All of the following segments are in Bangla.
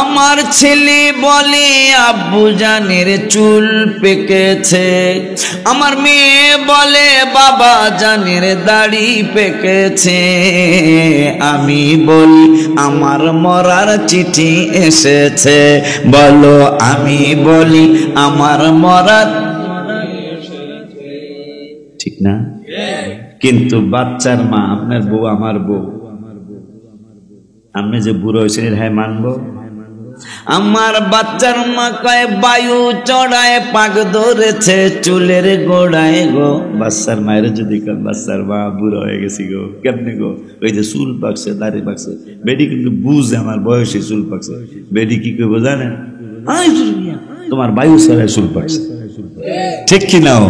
আমার ছেলে বলে আব্বু জানের চুল পেকেছে, আমার মেয়ে বলে বাবা জানের দাড়ি পেকেছে। আমি বলি আমার মরার চিঠি এসেছে, বলো আমি বলি আমার মরার, ঠিক না? কিন্তু বাচ্চার মা, আপনার বউ আমার বউ, আমি যে বুড়ো হয়েছে হ্যাঁ মানবো? আমার বাচ্চার মা কয় বায়ু চড়ায় পাক ধরেছে চুলের গোড়ায় গো। বাচ্চার মায়ের যদি কয় বাচ্চার মা বুড়ো হয়ে গেছি গো, কেমনে গো? ওই যে চুল পাকছে, দাড়ি পাকছে। বেডি কিন্তু বুঝে আমার বয়সে চুল পাকছে। বেডি কি করবো জানেন? তোমার বায়ু চড়ায় চুল পাকছে, ঠিক কি নাও?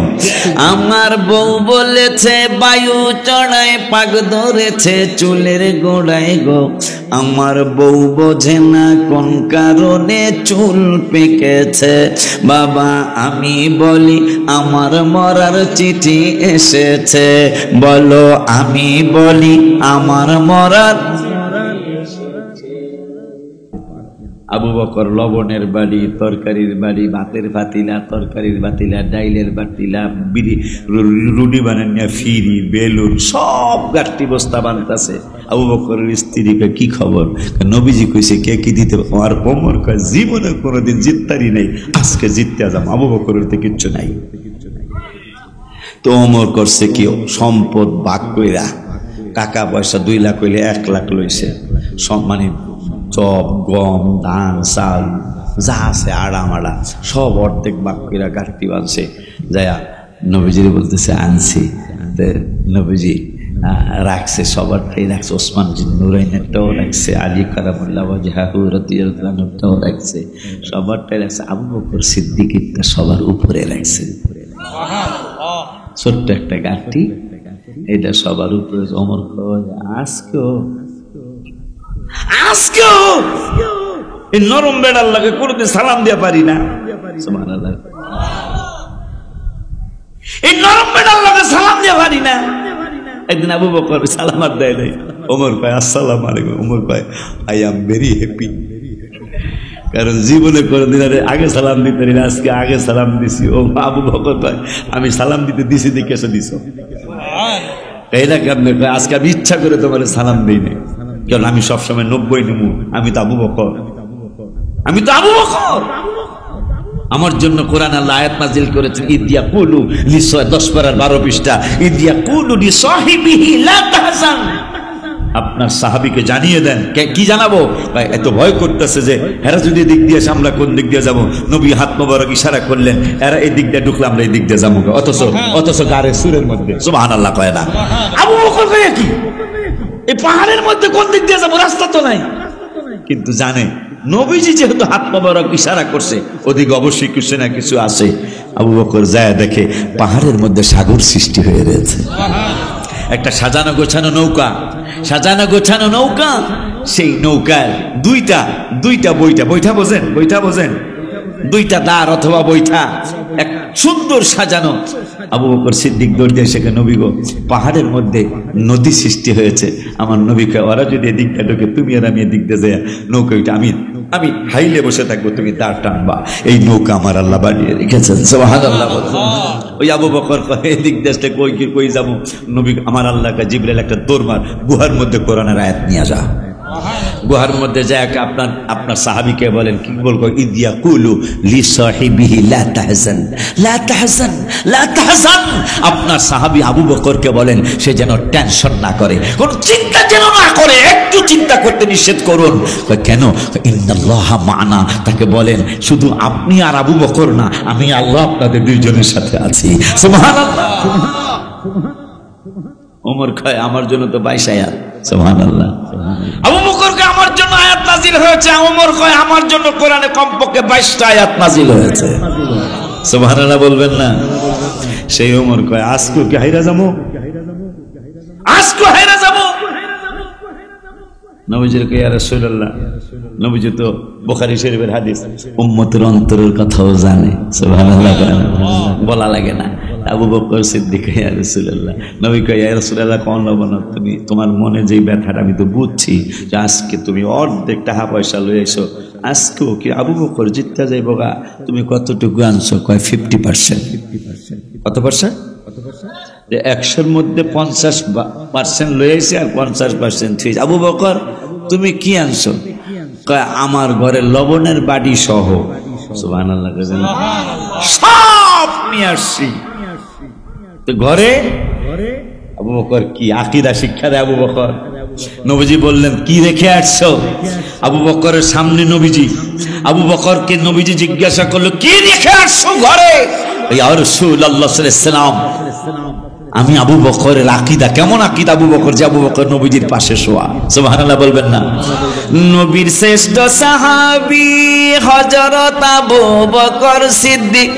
আমার বউ বলেছে বায়ু চড়ায় পাক ধরেছে চুলের গোড়ায় গো। আমার বউ বোঝে না কোন কারণে চুল পেকেছে। বাবা আমি বলি আমার মরার চিঠি এসেছে, বলো আমি বলি আমার মরার। আবু বকর লবণের বাড়ি, তরকারির বাড়ি, ভাতের পাতিলা, তরকারির পাতিলা, ডাইলের পাতিলা, রুটি বানানিয়া ফিরি, বেলুন সব গাঠটি বস্তা বানতেছে। আবু বকরের স্ত্রীকে কি খবর? নবীজি কইছে কে কি দিতে? আমার ওমর কয় জীবনে কোনোদিন জিততারি নাই, আজকে জিততে যাম। আবু বকরের তো কিচ্ছু নাই। তো ওমর করছে কি সম্পদ ভাগ কইরা, টাকা পয়সা 2 লাখ হইলে 1 লাখ লইছে, মানে চপ, গম, ধান, চাল যা আছে আড়া সব অর্ধেক ভাগ কইরা গাঠটি বাঁধছে। যায়া নবীজির বলতেছে আনছি। নবীজি রাখছে, সবারটাই রাখছে। ওসমান নুরাইনেরটাও রাখছে, আলী কারামুল্লাহ ওয়াজহাহু রাদিয়াল্লাহু আনহুটাও রাখছে, সবারটাই রাখছে। আবু বকর সিদ্দিকীরটা সবার উপরে রাখছে। ছোট্ট একটা গাঠটি, এটা সবার উপরে। ওমর কয় আজকেও এই নরম বেড়ার লাগে কোনোদিন সালাম দিয়ে পারি না। সুবহানাল্লাহ। এই নরম বেড়ার লাগে সালাম দিয়ে পারি না। একদিন আবু বকর সালাম আর দেয় নাই। ওমর কয় আসসালামু আলাইকুম। ওমর কয় আই এম ভেরি হ্যাপি, কারণ জীবনে কোনোদিন আগে সালাম দিতে না, আজকে আগে সালাম দিছি। ও আবু বকর কয় আমি সালাম দিতে দিছি দেখে দিছ। এইটা কেমনে? আজকে আমি ইচ্ছা করে তোমার সালাম দিই নাই, কারণ আমি সবসময় 90 নেবো। আমি তো আবু বকর, আমি তো আবু বকর। আমার জন্য কোরআন আল্লাহ আয়াত নাযিল করেছেন, ইদিয়া কুলু লি 10 পারার 12 পৃষ্ঠা, ইদিয়া কুলু লি সাহিবিহি লা তাহজান। আপনার সাহাবীকে জানিয়ে দেন। কি জানাবো? ভাই এত ভয় করতেছে যে এরা যদি দিক দিয়ে আমরা কোন দিক দিয়ে যাবো? নবী হাত মোবারক ইশারা করলেন, এরা এই দিক দিয়ে ঢুকলে আমরা এই দিক দিয়ে যাবো। অথচ গারে সুরের মধ্যে সুবহানাল্লাহ কয় না। আবু বকর কয় কি এই পাহাড়ের মধ্যে কোন দিক দিয়ে যাবো? রাস্তা তো নাই। কিন্তু জানে নবীজি যেহেতু হাত মোবারক ইশারা করছে, ওদিকে অবশ্যই কিছু না কিছু আছে। আবু বকর যায় দেখে পাহাড়ের মধ্যে সাগর সৃষ্টি হয়ে রয়েছে। একটা সাজানো গোছানো নৌকা, সাজানো গোছানো নৌকা। সেই নৌকায় দুইটা বৈঠা বোঝেন? বৈঠা বোঝেন? 2টা দাঁড় অথবা বৈঠা, এক সুন্দর সাজানো। আবু বকর সিদ্দিক দৌড় দিয়ে সেখানে, নবী গো পাহাড়ের মধ্যে নদী সৃষ্টি হয়েছে। আমার নবীকে ওরা যদি এদিকটা ঢোকে, তুমি আর আমি এদিক দিয়ে যায় নৌকাটা আমি হাইলে বসে থাকবো, তুমি দাঁড় টানবা। এই নৌকা আমার আল্লাহ বানিয়ে রেখেছেন। সুবহানাল্লাহ। ওই আবু বকর এদিক দেশে কই যাবো? নবী আমার আল্লাহকে জিবরাইল একটা দৌড়মার, গুহার মধ্যে কোরআনের আয়াত নিয়ে যা। গুহার মধ্যে যায় আপনার সাহাবীকে বলেন, কি বলবো? ইদিয়া কুলু লি সাহিবিহি লা তাহজান লা তাহজান লা তাহজান। আপনার সাহাবী আবু বকরকে বলেন সে যেন টেনশন না করে, কোন চিন্তা যেন না করে, একটু চিন্তা করতে নিষেধ করুন। কেন? ইন্নাল্লাহা মা'না। তাকে বলেন শুধু আপনি আর আবু বকর না, আমি আল্লাহ আপনাদের দুইজনের সাথে আছি। সুবহানাল্লাহ। ওমর কয় আমার জন্য তো 22 আয়াত। সুবহানাল্লাহ। আবু বকর কয় আমার জন্য আয়াত নাযিল হয়েছে। ওমর কয় আমার জন্য কোরআনে কমপক্ষে 22টা আয়াত নাযিল হয়েছে। সুবহানাল্লাহ বলবেন না? সেই ওমর কয় আজকে কি হাইরা যাবো? আজকে হাইরা যাবো? নবীজির কয় ইয়া রাসূলুল্লাহ, নবীজি তো বুখারী শরীফের হাদিস, উম্মতের অন্তরের কথাও জানে। সুবহানাল্লাহ বলা লাগে না। আবু বকর সিদ্দিক, ইয়া রাসূলুল্লাহ। নবী কয়, ইয়া রাসূলুল্লাহ, কোন লবণ, তুমি তোমার মনে যেই ব্যথাটা আমি তো বুঝছি যে আজকে তুমি অর্ধেক টাকা পয়সা লই আইছো, আজকেও কি আবু বকর জিততে যাইব গা, তুমি কতটুকু আনছো? কয় 50%। কত পার্সেন্ট? যে 100-র মধ্যে 50% লই আইছি আর 50% থুইছি। আবু বকর তুমি কি আনছো? কয় আমার ঘরে লবণের বাড়ি সহ। সুবহানাল্লাহ, সব নিয়ে আসছি। তো ঘরে আবু বকর কি আকীদা শিক্ষা দেয় আবু বকর। নবীজি বললেন, কি রেখে আসছো? আবু বকরের সামনে নবীজি, আবু বকরকে নবীজি জিজ্ঞাসা করলো, কি রেখে আসছো ঘরে? ইয়া রাসূলুল্লাহ সাল্লাল্লাহু আলাইহি ওয়াসাল্লাম, আমি আবু বকরের আকীদা। কেমন আকীদা আবু বকর? যে আবু বকর নবীজির পাশে শোয়া। সুবহানাল্লাহ বলবেন না? নবীর শ্রেষ্ঠ সাহাবী হযরত আবু বকর সিদ্দিক,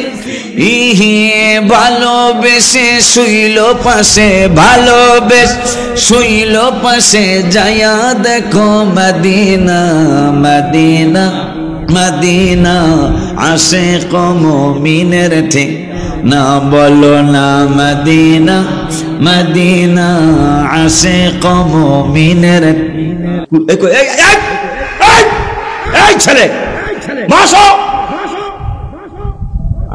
ইহি ভালোবেসে শুইল পাশে, ভালোবেসে শুইল পাশে, যায়া দেখো মদিনা মদিনা মদিনা, আশিক মুমিনের ঠিক না বলো না মদিনা মদিনা, আশিক মুমিনের। এই ছেলে মাসো,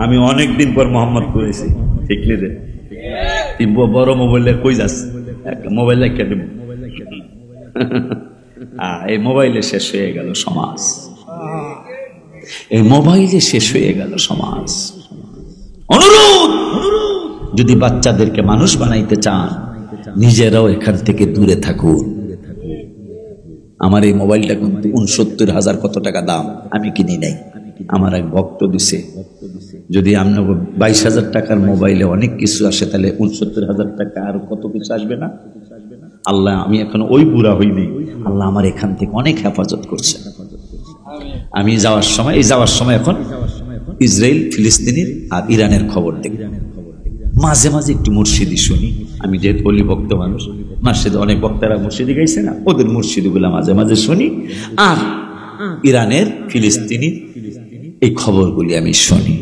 আমি অনেকদিন পর মোহাম্মদ করেছি, দেখলি রে? বড় মোবাইল কই যাস? মোবাইল রেখে দেব। এই মোবাইলে শেষ হয়ে গেল সমাজ, এই মোবাইলে শেষ হয়ে গেল সমাজ। অনুরোধ, যদি বাচ্চাদেরকে মানুষ বানাইতে চান, নিজেরাও এখান থেকে দূরে থাকুন। আমার এই মোবাইলটা কিন্তু 69,000 কত টাকা দাম, আমি কিনি নাই, আমার এক ভক্ত দিছে। যদি আমরা 22,000 টাকার মোবাইলে অনেক কিছু আসে, তাহলে 69,000 টাকা আর কত কিছু আসবে না? আল্লাহ, আমি এখন ওই বুড়া হইনি, আল্লাহ আমার এখান থেকে অনেক হেফাজত করছে। আমি যাওয়ার সময় এখন ইসরায়েল, ফিলিস্তিনের আর ইরানের খবর দেখি। মাঝে মাঝে একটু মুর্শিদি শুনি, আমি যেহেতু অলি ভক্ত মানুষ, মসজিদে অনেক বক্তারা মুর্শিদি গাইছে না, ওদের মুর্শিদিগুলা মাঝে মাঝে শুনি। আর ইরানের, ফিলিস্তিনের এই খবরগুলি আমি শুনি।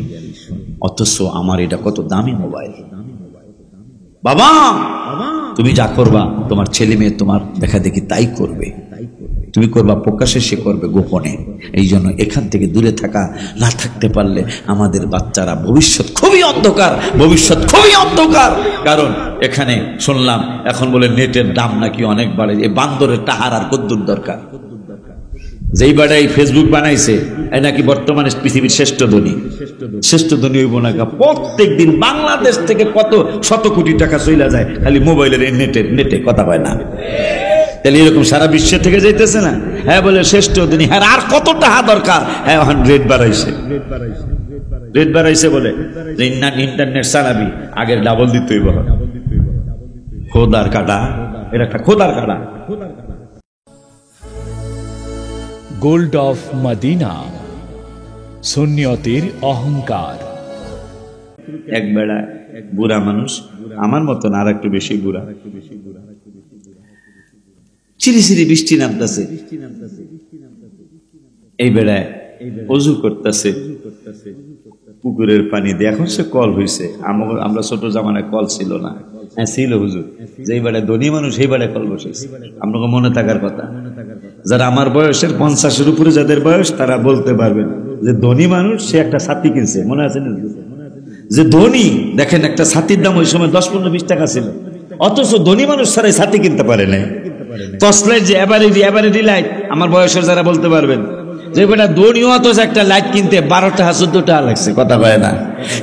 অথচ আমার এটা কত দামি মোবাইল। বাবা, তুমি যা করবা, তোমার ছেলে মেয়ে তোমার দেখা দেখি তাই করবে। তুমি করবা প্রকাশ্যে, সে করবে গোপনে। এই জন্য এখান থেকে দূরে থাকা, না থাকতে পারলে আমাদের বাচ্চারা ভবিষ্যৎ খুবই অন্ধকার, ভবিষ্যৎ খুবই অন্ধকার। কারণ এখানে শুনলাম এখন বলে নেটের দাম নাকি অনেক বাড়ে। এই বান্দরের টাহার আর কদ্দুর দরকার? যেই বাড়াই ফেসবুক বানাইছে, এই নাকি বর্তমানে পৃথিবীর শ্রেষ্ঠ ধনী। শ্রেষ্ঠ ধনী হইব না, প্রত্যেক দিন বাংলাদেশ থেকে কত শত কোটি টাকা চইলা যায় খালি মোবাইলের নেটে কথা পায় না। তাহলে এরকম সারা বিশ্ব থেকে যাইতেছে না? হ্যাঁ বলে শ্রেষ্ঠ ধনী, হ্যাঁ আর কত টাকা দরকার? হ্যাঁ এখন রেট বাড়াইছে বলে যে ইন্টারনেট চালাবি, আগের ডাবল দিতে হইব। খোদার কাটা, এটা একটা খোদার কাটা। গোল্ড অফ মদিনা, সুন্নিয়তের অহংকার। এক বেড়া বুড়া মানুষ, আমার মতন আর একটু বেশি বুড়া, চিরি বৃষ্টি নামতেছে, এই বেড়ায় অজু করতেছে পুকুরের পানি দিয়ে। এখন সে কল হয়েছে, আমরা ছোট জামানায় কল ছিল না। হ্যাঁ ছিল হুজুর, যেই বেড়ায় ধনী মানুষ সেই বেড়ায় কল বসেছে। আপনাকে মনে থাকার কথা, যারা আমার বয়সের 50-এর উপরে যাদের বয়স, তারা বলতে পারবেন যে ধনী মানুষ সে একটা ছাতি কিনছে, মনে আছে না? যে ধনী দেখেন, একটা ছাতির দাম ওই সময় 10-15-20 টাকা ছিল, অথচ ধনী মানুষ ছাড়াই ছাতি কিনতে পারে না। টর্চলাইট যে এভারেডি লাইট, আমার বয়সের যারা বলতে পারবেন যে বেটা ধনী, অথচ একটা লাইট কিনতে 12 টাকা 14 টাকা লাগছে, কথা কয় না?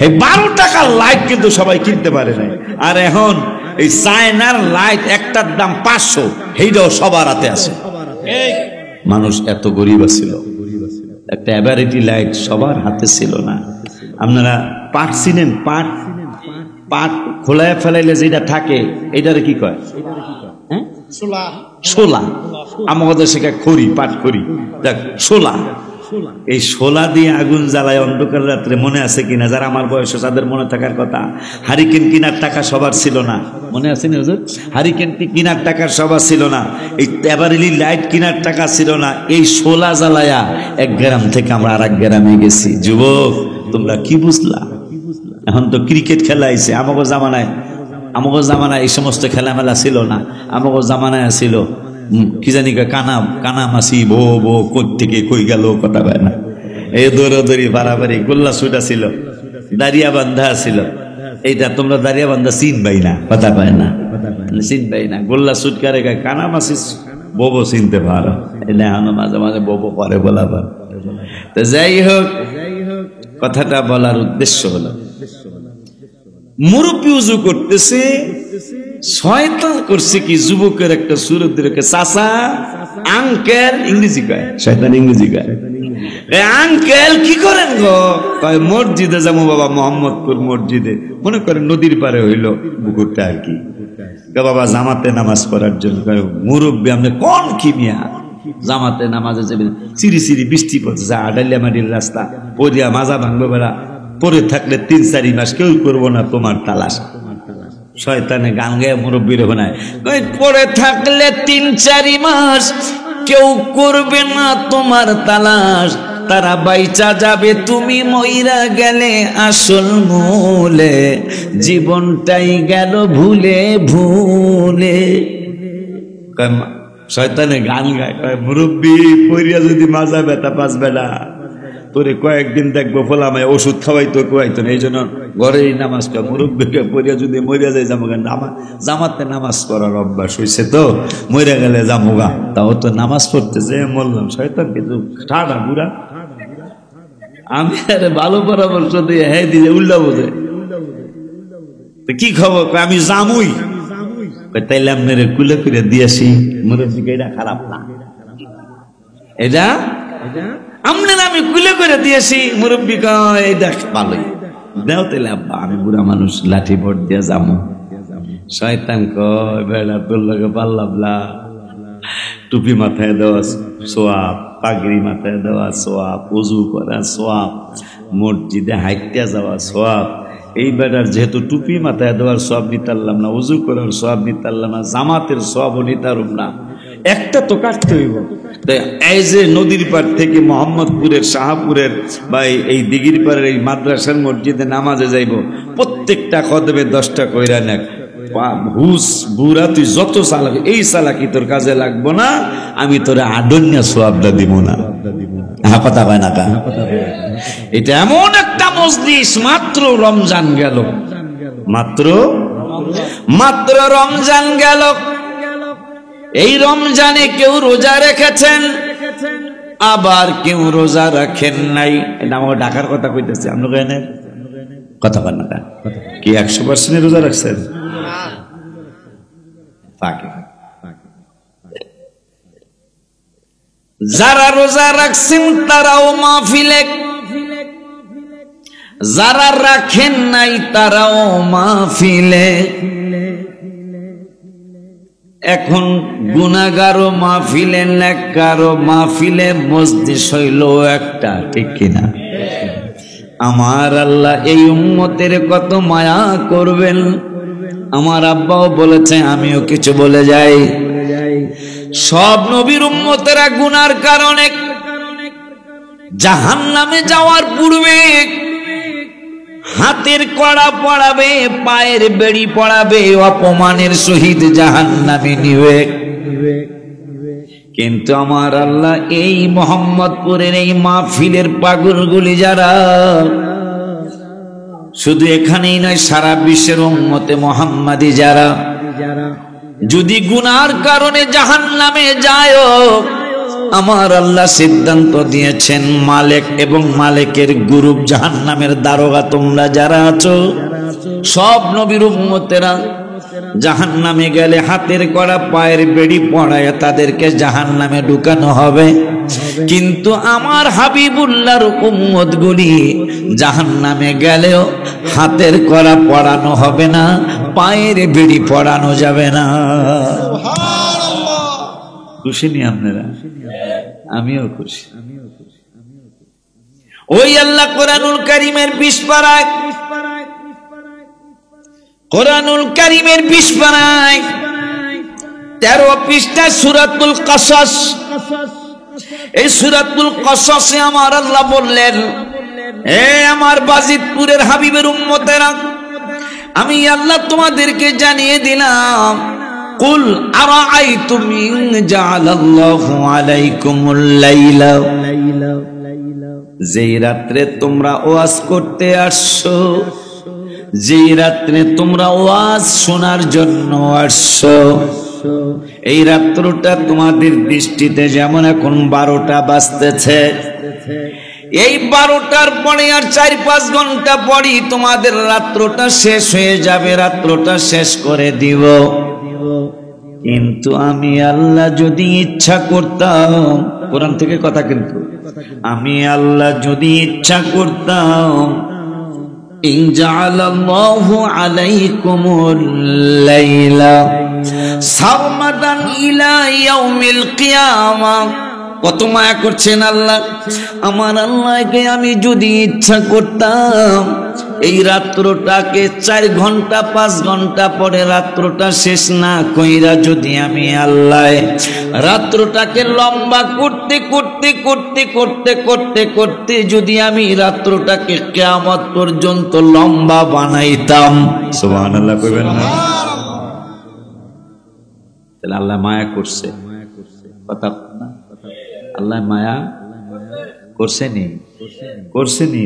এই 12 টাকার লাইট কিন্তু সবাই কিনতে পারে না। আর এখন এই চায়নার লাইট একটার দাম 500, এইটাও সবার হাতে আছে। মানুষ এত গরিব ছিল, একটা এভারেডি লাইট সবার হাতে ছিল না। আপনারা পাট চিনেন? পাট খোলায় ফেলাইলে যেটা থাকে, এইটারে কি কয়? শোলা। আমাদের সেটা খড়ি, পাট খড়ি, দেখ শোলা। এই শোলা দিয়ে আগুন জ্বালায় অন্ধকার রাত্রে, মনে আছে কিনা? যারা আমার বয়সে তাদের মনে থাকার কথা। হারিকেন কিনার টাকা সবার ছিল না, মনে আছে না হুজুর? হারিকেন কিনার টাকা সবার ছিল না, এই এভারেডি লাইট কিনার টাকা ছিল না। এই শোলা জ্বালায়া এক গ্রাম থেকে আমরা আর এক গ্রামে গেছি। যুবক, তোমরা কি বুঝলা? এখন তো ক্রিকেট খেলা আইছে। আমাগো জামানায় এই সমস্ত খেলামেলা ছিল না। আমাগো জামানায় ছিল কি জানি কানা মাসি বো কোত্থেকে কই গেল কথা কয় না, এই দৌড়াদৌড়ি বাড়াবাড়ি, গোল্লা ছুটা ছিল, দাঁড়িয়া বান্ধা ছিল। এইটা তোমরা দাঁড়িয়া বান্ধা চিনবাই না, কথা কয় না, চিনবাই না। গোল্লা ছুট কারে গায় কানা মাসি ববো চিনতে পারো, এটা এখনো মাঝে মাঝে ববো করে বলা পার। তো যাই হোক, কথাটা বলার উদ্দেশ্য হলো মুরব্বী উজু করতেছে, শয়তান করছে কি যুবকের একটা সুরত দিকে চাচা আঙ্কেল ইংরেজি কয়, শয়তান ইংরেজি কয়, আঙ্কেল কি করেন গো? কয় মসজিদে যাবো বাবা, মোহাম্মদপুর মসজিদে, মনে করেন নদীর পারে হইল পুকুরটা আর কি, বাবা জামাতে নামাজ পড়ার জন্য। মুরব্বী আপনি কোন কি মিয়া, জামাতে নামাজে যাবেন, চিরি চিরি বৃষ্টি পড়ছে, আডালিয়া মাটির রাস্তা, পড়িয়া মাজা ভাঙবে বেড়া, পরে থাকলে 3-4 মাস কেউ করবো না তোমার তালাশ। শয়তানে গান গায়ে মুরব্বীর বানায়, পরে থাকলে 3-4 মাস কেউ করবে না তোমার তালাশ, তারা বাইচা যাবে তুমি মইরা গেলে আসল মূলে, জীবনটাই গেল ভুলে ভুলে। শয়তানে গান গায়, মুরব্বী পইরা যদি মাজা ব্যথা পাসবে না, তোরে কয়েকদিন দেখবো ফলামায় ওষুধ খাওয়াইতো কুয়াইতো না, এই জন্য ঘরেই নামাজ পড়া। মুরব্বীকে পড়িয়া যদি মরিয়া যায় যাবো, জামাতে নামাজ পড়ার অভ্যাস হয়েছে তো, মরিয়া গেলে যাবো গা, তাও তো নামাজ পড়তেছে মরলাম। শয়তান কিন্তু ঠাডা বুড়া, আমি আরে ভালো পরামর্শ দিয়ে হ্যাঁ দিয়ে উল্টা বোঝে, কি খবর? আমি জামুই, তাইলে আপনার কুলে করে দিয়েছি। মুরব্বীকে এটা খারাপ না, এটা আপনার আমি কুলে করে দিয়েছি। মুরব্বী কয় এটা ভালোই দেও, তাইলে আব্বা আমি বুড়া মানুষ লাঠি ভোট দিয়ে যাবো। শয়তান কয় বেড়া তোর লগে পাল্লাবলা, টুপি মাথায় দেওয়া সোয়াব, পাগড়ি মাথায় দেওয়া সোয়াব, উজু করা সোয়াব, মসজিদে হাইটে যাওয়া সোয়াব। এই বেটার যেহেতু টুপি মাথায় দেওয়ার সোয়াব নিতে পারলাম না, উজু করার সোয়াব নিতে পারলাম না, জামাতের সোয়াবও নিতে পারলাম না, একটা তো কাটতে হইব। এই যে নদীর পার থেকে মোহাম্মদপুরের শাহপুরের বা এই দিঘির পাড়ের এই মাদ্রাসার মসজিদে নামাজে যাইব, প্রত্যেকটা কদমে 10টা কইরা নেক। হুস বুড়া তুই যত চালাক, এই চালাকি তোর কাজে লাগবো না, আমি তোরে আডন্যা সোয়াবটা দিব না। কথা কয় না কা? এটা এমন একটা মজলিস, মাত্র রমজান গেল, মাত্র রমজান গেল। এই রমজানে কেউ রোজা রেখেছেন, আবার কেউ রোজা রাখেন নাই। এটা আমাকে ডাকার কথা কইতেছে, আপনার কথা কন না কি 100% রোজা রাখছেন? যারা রোজা রাখছেন তারাও মাহফিলে, যারা রাখেন নাই তারাও মাহফিলে। এখন গুনাহগারও মাহফিলে, নেককারও মাহফিলে, মজলিস হইল একটা, ঠিক কিনা? আমার আল্লাহ এই উম্মতের কত মায়া করবেন। আমার আব্বাও বলেছে, আমিও কিছু বলে যাই, সব নবীর উম্মতেরা গুনার কারণে জাহান্নামে যাওয়ার পূর্বে হাতের কড়া পড়াবে, পায়ের বেড়ি পড়াবে, অপমানের সহিত জাহান্নামে নিবে। কিন্তু আমার আল্লাহ এই মোহাম্মদপুরের এই মাহফিলের পাগলগুলি যারা, শুধু এখানেই নয় সারা বিশ্বের উম্মতে মুহাম্মাদি যারা যদি গুনার কারণে জাহান্নামে যায়, আমার আল্লাহ সিদ্ধান্ত দিয়েছেন মালিক এবং মালিকের গ্রুপ জাহান্নামের দারোগা তোমরা যারা আছো, সব নবীর উম্মতেরা জাহান্নামে গেলে হাতের কড়া পায়ের বেড়ি পড়ায় তাদেরকে জাহান্নামে ঢুকানো হবে। কিন্তু আমার হাবিবুল্লাহর উম্মতগুলি জাহান্নামে গেলেও হাতের কড়া পড়ানো হবে না, পায়ের বেড়ি পড়ানো যাবে না। খুশি নি আপনারা? আমিও খুশি। ওই আল্লাহ কোরআনুল কারীমের 20 পারায়, কোরআনুল কারীমের 20 পারায় 13 পৃষ্ঠা সূরাতুল কসস। এই সূরাতুল কসসে আমার আল্লাহ বললেন, এ আমার বাজিতপুরের হাবিবের উম্মতেরা, আমি আল্লাহ তোমাদেরকে জানিয়ে দিলাম, কুল আরাআইতুম ইন জাআলাল্লাহু আলাইকুমুল লাইলা, যেই রাত্রে তোমরা ওয়াজ করতে আসছো, যেই রাত্রে তোমরা ওয়াজ শোনার জন্য আসছো, এই রাত্রটা তোমাদের দৃষ্টিতে যেমন এখন 12টা বাজতেছে, এই 12টার পরে আর 4-5 ঘন্টা পরই তোমাদের রাত্রটা শেষ হয়ে যাবে, রাত্রটা শেষ করে দিব। কিন্তু আমি আল্লাহ যদি ইচ্ছা করতাম, কোরআন থেকে কথা, কিন্তু আমি আল্লাহ যদি ইচ্ছা করতাম, ইন জাআলাল্লাহু আলাইকুমুল লাইলা সারমাদান ইলা ইয়াউমিল কিয়ামাহ, কত মায়া করছেন আল্লাহ। আমার আল্লাহকে আমি যদি ইচ্ছা করতাম, এই রাত্রটাকে 4 ঘন্টা 5 ঘন্টা পরে রাত্রটা শেষ না কইরা যদি আমি আল্লাহ রাত্রটাকে লম্বা করতে করতে করতে করতে করতে করতে যদি আমি রাত্রটাকে কিয়ামত পর্যন্ত লম্বা বানাইতাম, সুবহানাল্লাহ কইবেন না? তাহলে আল্লাহ মায়া করছে, কথা না? আল্লাহ মায়া করছেনি, করছেনি,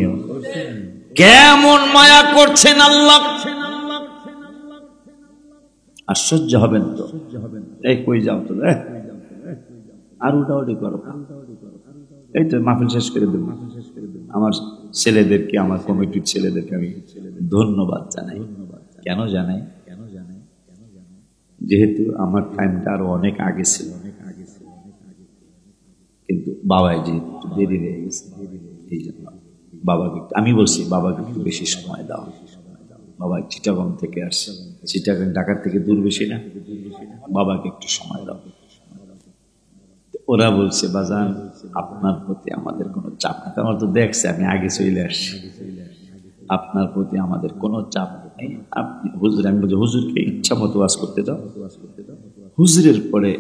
কেমন মায়া করছেন আল্লাহ, আশ্চর্য হবেন তো। এই কই যাও তো, আর উঠাউটি করো, এই তো মাহফিল শেষ করে দেব। আমার ছেলেদেরকে, আমার কমিটির ছেলেদেরকে আমি ধন্যবাদ জানাই। কেন জানাই? যেহেতু আমার টাইমটা আরো অনেক আগে ছিল, কিন্তু বাবাই যেহেতু একটু দেরি হয়ে গেছে, এই জন্য বাবাকে আমি বলছি বাবাকে একটু বেশি সময় দাও। বাবা চিটাগং থেকে আসছে, চিটাগং ঢাকার থেকে দূর বেশি না, বাবাকে একটু সময় দাও। ওরা বলছে বাজান আপনার প্রতি আমাদের কোনো চাপ নেই, আমার তো দেখছে আমি আগে চলে আসছি, আপনার প্রতি আমাদের কোনো চাপ নেই। আপনি হুজুর, আমি বলছি হুজুরকে ইচ্ছা মতো ওয়াজ করতে দাও। হুজুরের পরে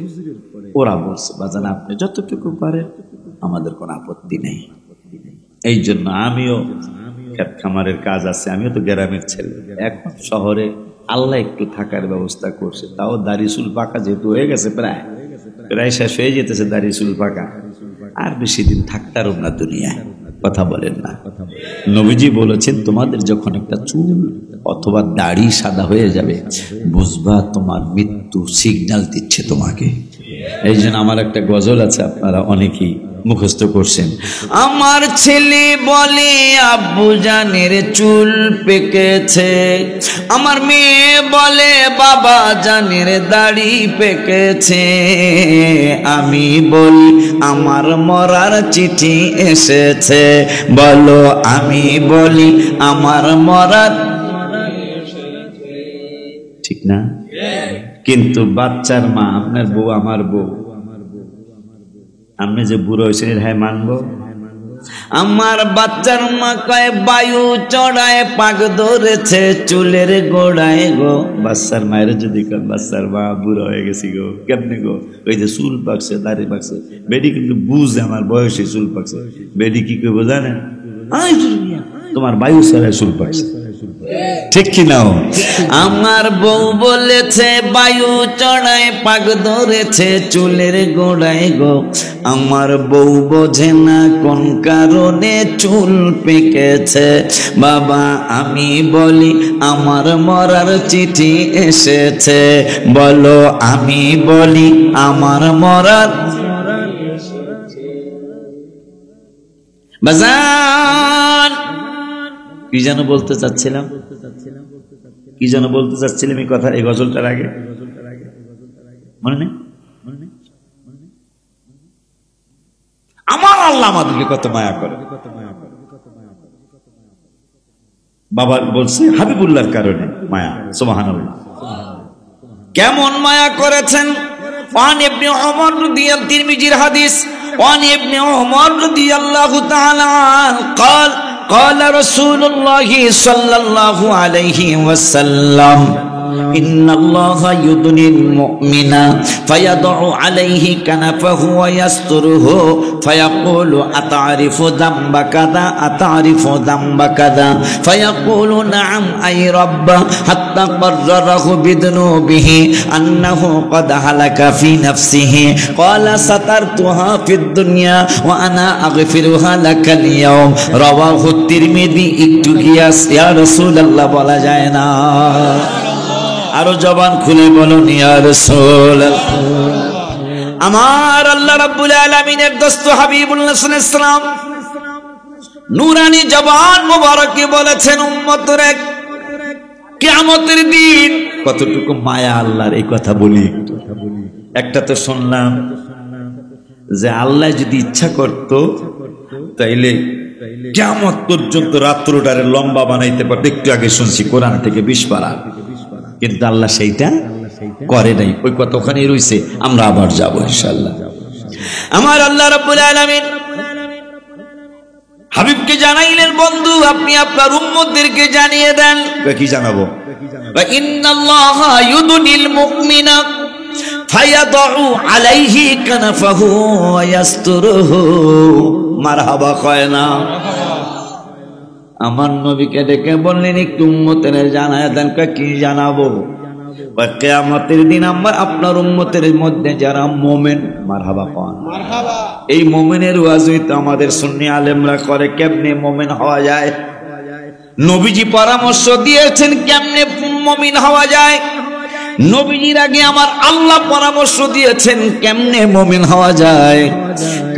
ওরা বলছে বাজান আপনি যতটুকু পারেন, আমাদের কোনো আপত্তি নেই। এই জন্য আমিও ক্ষেত খামারের কাজ আছে, আমিও তো গ্রামের ছেলে, এখন শহরে আল্লাহ একটু থাকার ব্যবস্থা করছে, তাও দাড়ি চুল পাকা যেহেতু হয়ে গেছে, প্রায় শেষ হয়ে যেতেছে দাড়ি চুল পাকা, আর বেশি দিন থাকতারও না দুনিয়ায়, কথা বলেন না? নবীজি বলেছেন তোমাদের যখন একটা চুল অথবা দাড়ি সাদা হয়ে যাবে, বুঝবা তোমার মৃত্যু সিগন্যাল দিচ্ছে তোমাকে। এই জন্য আমার একটা গজল আছে, আপনারা অনেকেই মুখস্থ করছেন। আমার ছেলে বলে আব্বু জানের চুল পেকেছে, আমার মেয়ে বলে বাবা জানের দাড়ি পেকেছে, আমি বলি আমার মরার চিঠি এসেছে, বলো আমি বলি আমার মরার, ঠিক না? কিন্তু বাচ্চার মা, আপনার বউ আমার বউ, আমি যে বুড়ো হয়েছে হ্যাঁ মানবো? আমার বাচ্চার মা কয় বায়ু চড়ায় পাক ধরেছে চুলের গোড়ায় গো। বাচ্চার মায়ের যদি বাচ্চার মা বুড়ো হয়ে গেছি গো, কেমনে গো? ওই যে চুল পাকছে, দাড়ি পাকছে, বেডি কিন্তু বুঝে আমার বয়সে চুল পাকছে, বেডি কি করবো জানেন? তোমার বায়ু চড়ায় চুল পাকছে, ঠিক কি নাও? আমার বউ বলেছে বায়ু চড়ায় পাক ধরেছে চুলের গোড়ায় গো, আমার বউ বোঝে না কোন কারণে চুল পেকেছে, বাবা আমি বলি আমার মরার চিঠি এসেছে, বলো আমি বলি আমার মরার। বাজান কি যেন বলতে চাচ্ছিলাম, কি যেন বলতে চাচ্ছিলাম এই কথা, এই গজলটার আগে মনে নেই? আমার আল্লাহ আমাদেরকে কত মায়া করে। বাবা বলছে হাবিবুল্লাহর কারণে মায়া, সুবহানাল্লাহ। কেমন মায়া করেছেন? ওয়ান ইবনে ওমর রাদিয়াল্লাহু, তিরমিজির হাদিস, ওয়ান ইবনে ওমর রাদিয়াল্লাহু তাআলা قال قال رسول الله صلى الله عليه وسلم ইন্নাল্লাহা ইউদনিল মুমিনা ফায়াদউ আলাইহি কানাফাহু ওয়া ইয়াসতুরুহু ফায়াকুলু আতারিফু যামবা কাযা আতারিফু যামবা কাযা ফায়াকুলু নাআম আই রাব্ব হাত্তা qarrarahu bidunubihi annahu qad halaka fi nafsihi qala satartuha fid dunya wa ana aghfiruha lakal yawm rawahu at-Tirmidhi। একটু গিয়াস ইয়া রাসূলুল্লাহ বলা যায় না, আরো জবান খুলে বলুন ইয়া রাসূলুল্লাহ। আমার আল্লাহ রাব্বুল আলামিনের দোস্ত হাবিবুল্লাহ সাল্লাল্লাহু আলাইহি ওয়াসাল্লাম নূরানি জবান মুবারকে বলেছেন, উম্মতরে কিয়ামতের দিন কতটুকু মায়া আল্লাহর, এই কথা বলি। একটা তো শুনলাম যে আল্লাহ যদি ইচ্ছা করত তাইলে কিয়ামত পর্যন্ত রাত্রটারে লম্বা বানাইতে পারত। একটু আগে শুনছি কোরআন থেকে 20 পারা, কিন্তু আল্লাহ সেইটা করে নাই। ওই কথা ওখানেই রইছে, আমরা আবার যাব ইনশাআল্লাহ। আমার আল্লাহ রাব্বুল আলামিন হাবিবকে জানাইলেন, বন্ধু আপনি আপনার উম্মতদেরকে জানিয়ে দেন। কি জানাবো? ইন্নাল্লাহা ইউদনিল মুমিনা ফায়াদউ আলাইহি কানাফাহু ওয়া ইয়াসতুরুহু। মারহাবা কয় না? আমার নবীকে ডেকে বললেন একটু উম্মতের জানায় দেন। কি জানাবো? কিয়ামতের দিন আপনার উম্মতের মধ্যে যারা মুমিন, মারহাবা কোন, এই মুমিনের ওয়াজই তো আমাদের সুন্নি আলেমরা করে। কেমনে মুমিন হওয়া যায়? নবীজি পরামর্শ দিয়েছেন কেমনে মুমিন হওয়া যায়। নবীজির আগে আমার আল্লাহ পরামর্শ দিয়েছেন কেমনে মুমিন হওয়া যায়।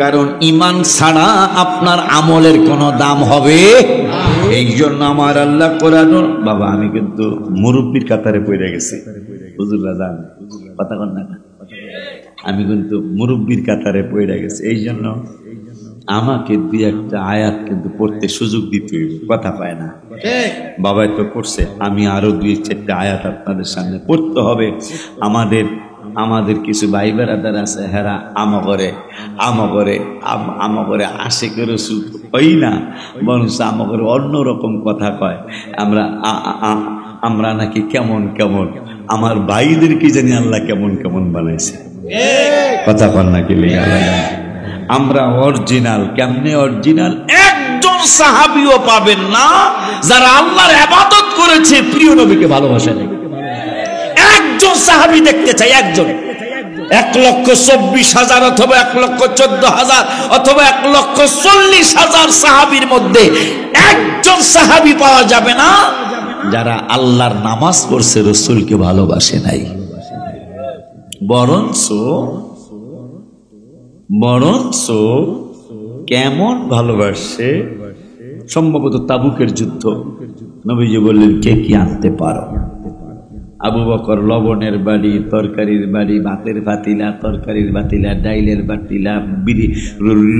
কারণ ঈমান ছাড়া আপনার আমলের কোনো দাম হবে। এই জন্য আমার আল্লাহ কোরআন, বাবা আমি কিন্তু মুরব্বির কাতারে পড়ে গেছি, হুজুররা জান কথা কন না, আমি কিন্তু মুরব্বির কাতারে পড়ে গেছি। এই জন্য আমাকে দুই একটা আয়াত কিন্তু পড়তে সুযোগ দিতে হইবে, কথা পায় না। বাবাই তো করছে, আমি আরো 2-4টা আয়াত আপনাদের সামনে পড়তে হবে। আমাদের কিছু ভাই বেরাদার আছে, হেরা আমগরে আশিকের রাসূল হই না, বরং আমগরে অন্যরকম কথা কয়। আমরা নাকি কেমন কেমন, আমার ভাইদের কি জানি আল্লাহ কেমন কেমন বানাইছে, কথা কন নাকি? আমরা অরিজিনাল। কেমনে অরিজিনাল? একজন সাহাবীও পাবেন না যারা আল্লাহর ইবাদত করেছে প্রিয় নবীকে ভালোবাসে নাই। একজন সাহাবী দেখতে চাই, একজন। 1,24,000 অথবা 1,14,000 অথবা 1,40,000 সাহাবীর মধ্যে একজন সাহাবী পাওয়া যাবে না যারা আল্লাহর নামাজ পড়ছে রাসূলকে ভালোবাসে নাই। বরঞ্চ কেমন ভালোবাসে, সম্ভবত তাবুকের যুদ্ধ। নবীজি বললেন কে কি আনতে পারো? আবু বকর লবণের বাড়ি, তরকারির বাড়ি, ভাতের পাতিলা, তরকারির পাতিলা, ডাইলের পাতিলা,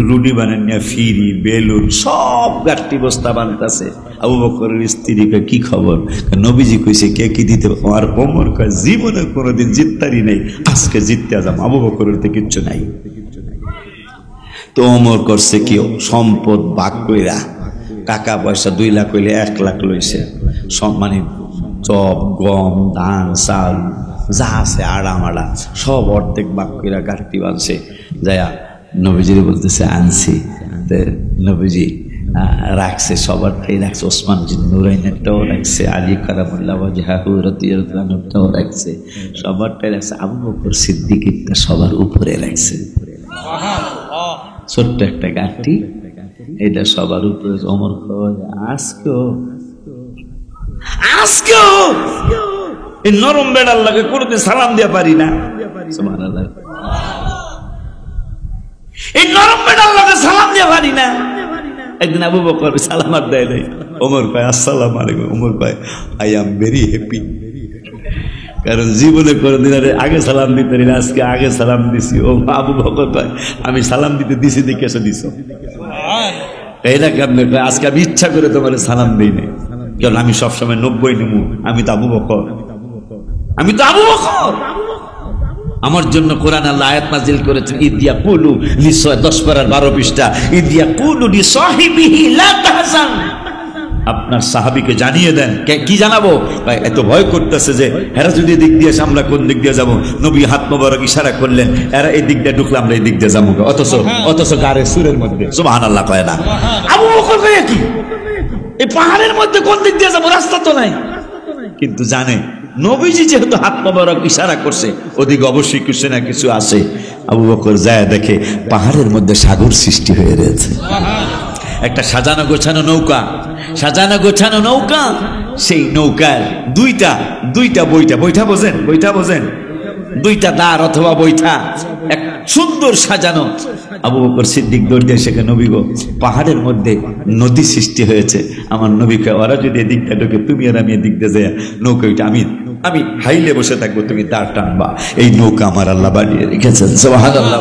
রুটি বানানিয়া ফিরি, বেলুন, সব গাঠটি বস্তা বানতেছে। আবু বকরের স্ত্রীকে কি খবর? নবীজি কইছে কে কি দিতে। আর ওমর কয় জীবনে কোনোদিন জিততারি নাই, আজকে জিততে যাম। আবু বকরের তো কিচ্ছু নাই। তো ওমর করছে কি, সম্পদ ভাগ কইরা টাকা পয়সা 2 লাখ হইলে 1 লাখ লইছে, মানে চপ, গম, ধান, চাল যা আছে আড়া সব অর্ধেক ভাগ কইরা গাঠটি বানছে। যায়া নবীজিরে বলতেছে আনছি। নবীজি রাখছে, সবারটাই রাখছে। ওসমান নুরাইনেরটাও রাখছে, আলী কারামুল্লাহ ওয়াজহাহু রাদিয়াল্লাহু আনহুটাও রাখছে, সবারটাই রাখছে। আবু বকর সিদ্দিকীরটা সবার উপরে রাখছে। ছোট্ট একটা গাঠি, এটা সবার উপরে। ওমর কয় আজকেও এই নরম বেড়ার লাগে কোনোদিন সালাম দিয়ে পারি না। সুবহানাল্লাহ। এই নরম বেড়ার লাগে সালাম দিয়ে পারি না। একদিন আবু বকর সালাম আর দেয় নাই। ওমর কয় আসসালামু আলাইকুম। ওমর কয় আই এম ভেরি হ্যাপি, কারণ জীবনে কোনোদিন আগে সালাম দিতে না, আজকে আগে সালাম দিছি। ও আবু বকর কয় আমি সালাম দিতে দিছি দেখে এসে দিছ। এইটা কেমন? আজকে আমি ইচ্ছা করে তোমার সালাম দিই নাই, কারণ আমি সবসময় 90 নেবো। আমি তো আবু বকর। আমার জন্য কোরআন আল্লাহ আয়াত নাযিল করেছেন, ইদিয়া কুলু লিসা 10 পারার 12 পৃষ্ঠা, ইদিয়া কুলু লিসাহিবিহি লা তাহজান। আপনার সাহাবীকে জানিয়ে দেন। কি জানাবো? এত ভয় করতেছে যে এরা যদি এদিক দিয়ে আসে আমরা কোন দিক দিয়ে যাবো। নবী হাত মোবারক ইশারা করলেন, এরা এই দিক দিয়ে ঢুকলে আমরা এই দিক দিয়ে যাবো। অথচ গারে সুরের মধ্যে সুবহানাল্লাহ কয় না। আবু বকর কয় কি এই পাহাড়ের মধ্যে কোন দিক দিয়ে যাবো, রাস্তা তো নাই। কিন্তু জানে নবীজি যেহেতু হাত মোবারক ইশারা করছে, ওদিকে অবশ্যই কিছু না কিছু আছে। আবু বকর যায় দেখে পাহাড়ের মধ্যে সাগর সৃষ্টি হয়ে রয়েছে। একটা সাজানো গোছানো নৌকা, সাজানো গোছানো নৌকা। সেই নৌকার দুইটা বৈঠা বোঝেন, দুইটা দাঁড় অথবা বৈঠা, এক সুন্দর সাজানো। আবু বকর সিদ্দিক দৌড় দিয়ে সেখানে, নবী গো, পাহাড়ের মধ্যে নদী সৃষ্টি হয়েছে। আমার নবীকে ওরা যদি এদিকটা ঢোকে, তুমি আর আমি এদিক দিয়ে যাই নৌকাটা আমি হাইলে বসে থাকবো, তুমি দাঁড় টানবা। এই নৌকা আমার আল্লাহ বানিয়ে রেখেছেন। সুবহানাল্লাহ।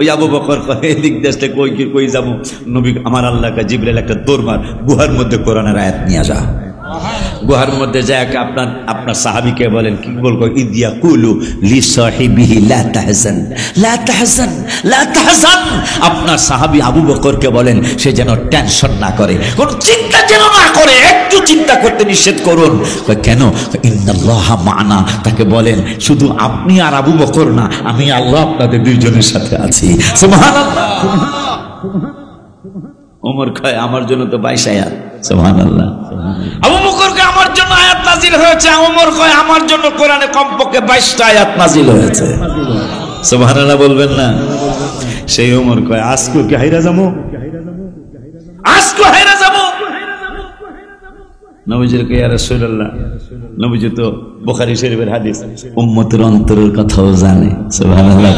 ওই আবু বকর এদিক দেশে কই যাবো, নবী আমার আল্লাহকে জিবরাইল একটা দৌড়মার গুহার মধ্যে কোরআনের আয়াত নিয়ে যা। গুহার মধ্যে যায় আপনার সাহাবীকে বলেন, কি বলবো, ইদিয়া কুলু লি সাহিবিহি লা তাহজান লা তাহজান লা তাহজান। আপনার সাহাবী আবু বকরকে বলেন সে যেন টেনশন না করে, কোন চিন্তা যেন না করে, একটু চিন্তা করতে নিষেধ করুন। কেন? ইন্নাল্লাহা মা'না। তাকে বলেন শুধু আপনি আর আবু বকর না, আমি আল্লাহ আপনাদের দুইজনের সাথে আছি। সুবহানাল্লাহ। ওমর কয় আমার জন্য তো 22 আয়াত। সুবহানাল্লাহ। আবু বকরকে আমার জন্য আয়াত নাজিল হয়েছে, ওমর কয় আমার জন্য কোরআনে কমপক্ষে 22টা আয়াত নাজিল হয়েছে। সুবহানাল্লাহ বলবেন না? সেই ওমর কয় আজকে কি হাইরা যাবো, আজকে হাইরা যাবো। নবীজির কয় ইয়া রাসূলুল্লাহ, নবীজি তো বুখারী শরীফের হাদিস, উম্মতের অন্তরের কথাও জানে। সুবহানাল্লাহ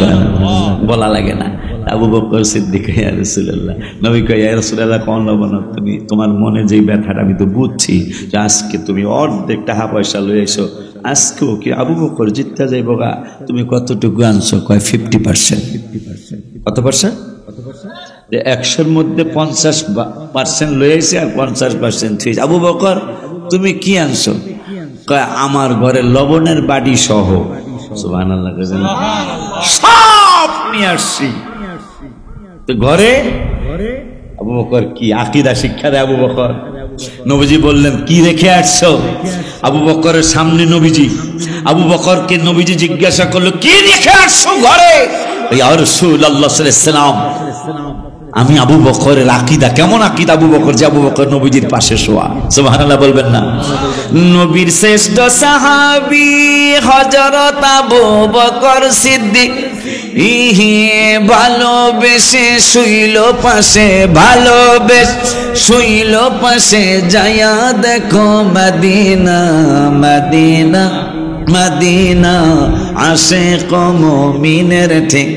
বলা লাগে না। আবু বকর সিদ্দিক, ইয়া রাসূলুল্লাহ, নবী কয় ইয়া রাসূলুল্লাহ, কোন লবণ তুমি, তোমার মনে যেই ব্যথাটা আমি তো বুঝছি যে আজকে তুমি অর্ধেক টাকা পয়সা লয়ে এসো, আজকেও কি আবু বকর জিততে যাইব গা, তুমি কতটুকু আনছো? কয় 50%। কত পার্সেন্ট? 100-র মধ্যে 50% লয়ে এসে আর 50% থুই। আবু বকর তুমি কি আনছো? কয় আমার ঘরে লবণের বাড়ি সহ। সুবহানাল্লাহ। সব নিয়ে আসছি। তো ঘরে আবু বকর কি আকীদা শিক্ষা দেয় আবু বকর। নবীজি বললেন কি রেখে আসছো? আবু বকরের সামনে নবীজি, আবু বকরকে নবীজি জিজ্ঞাসা করলো কি রেখে আসছো ঘরে? ইয়া রাসূলুল্লাহ সাল্লাল্লাহু আলাইহি ওয়াসাল্লাম, আমি আবু বকরের আকীদা, কেমন আকীদা আবু বকর, যে আবু বকর নবীজির পাশে শোয়া। সুবহানাল্লাহ বলবেন না? নবীর শ্রেষ্ঠ সাহাবী হযরত আবু বকর সিদ্দিক, ইহি ভালোবেসে শুইল পাশে, ভালোবেসে শুইল পাশে, যায়া দেখো মদিনা মদিনা মদিনা, আশিক মুমিনের ঠিক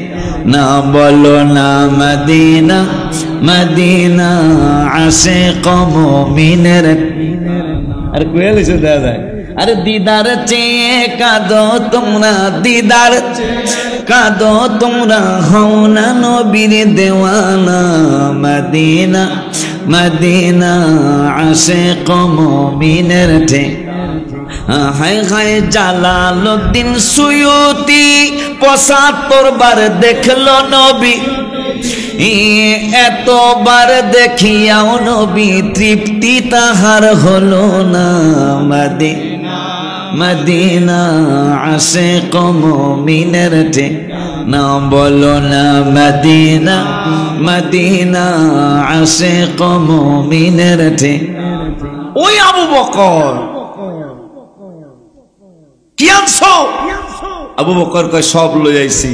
না বলো না মদিনা মদিনা, আশিক মুমিনের। আর কোয়েল এসে দেয়া যায়, আরে দিদার চেয়ে কাঁদো তোমরা, দিদার কাঁদো তোমরা, হও না নবীর দেওয়ানা মদিনা মদিনা, আশিক মুমিনের ঠিক। হায় হায় জালালউদ্দিন সুয়ুতি 75 বার দেখলো নবী, এতবার দেখিয়াও নবী তৃপ্তি তাহার হলো না মদিনা মদিনা, আশিক মুমিনের ঠিক না বলো না মদিনা মদিনা, আশিক মুমিনের ঠিক। ওই আবু বকর কি আনছো? আবু বকর কয় সব লই আইছি।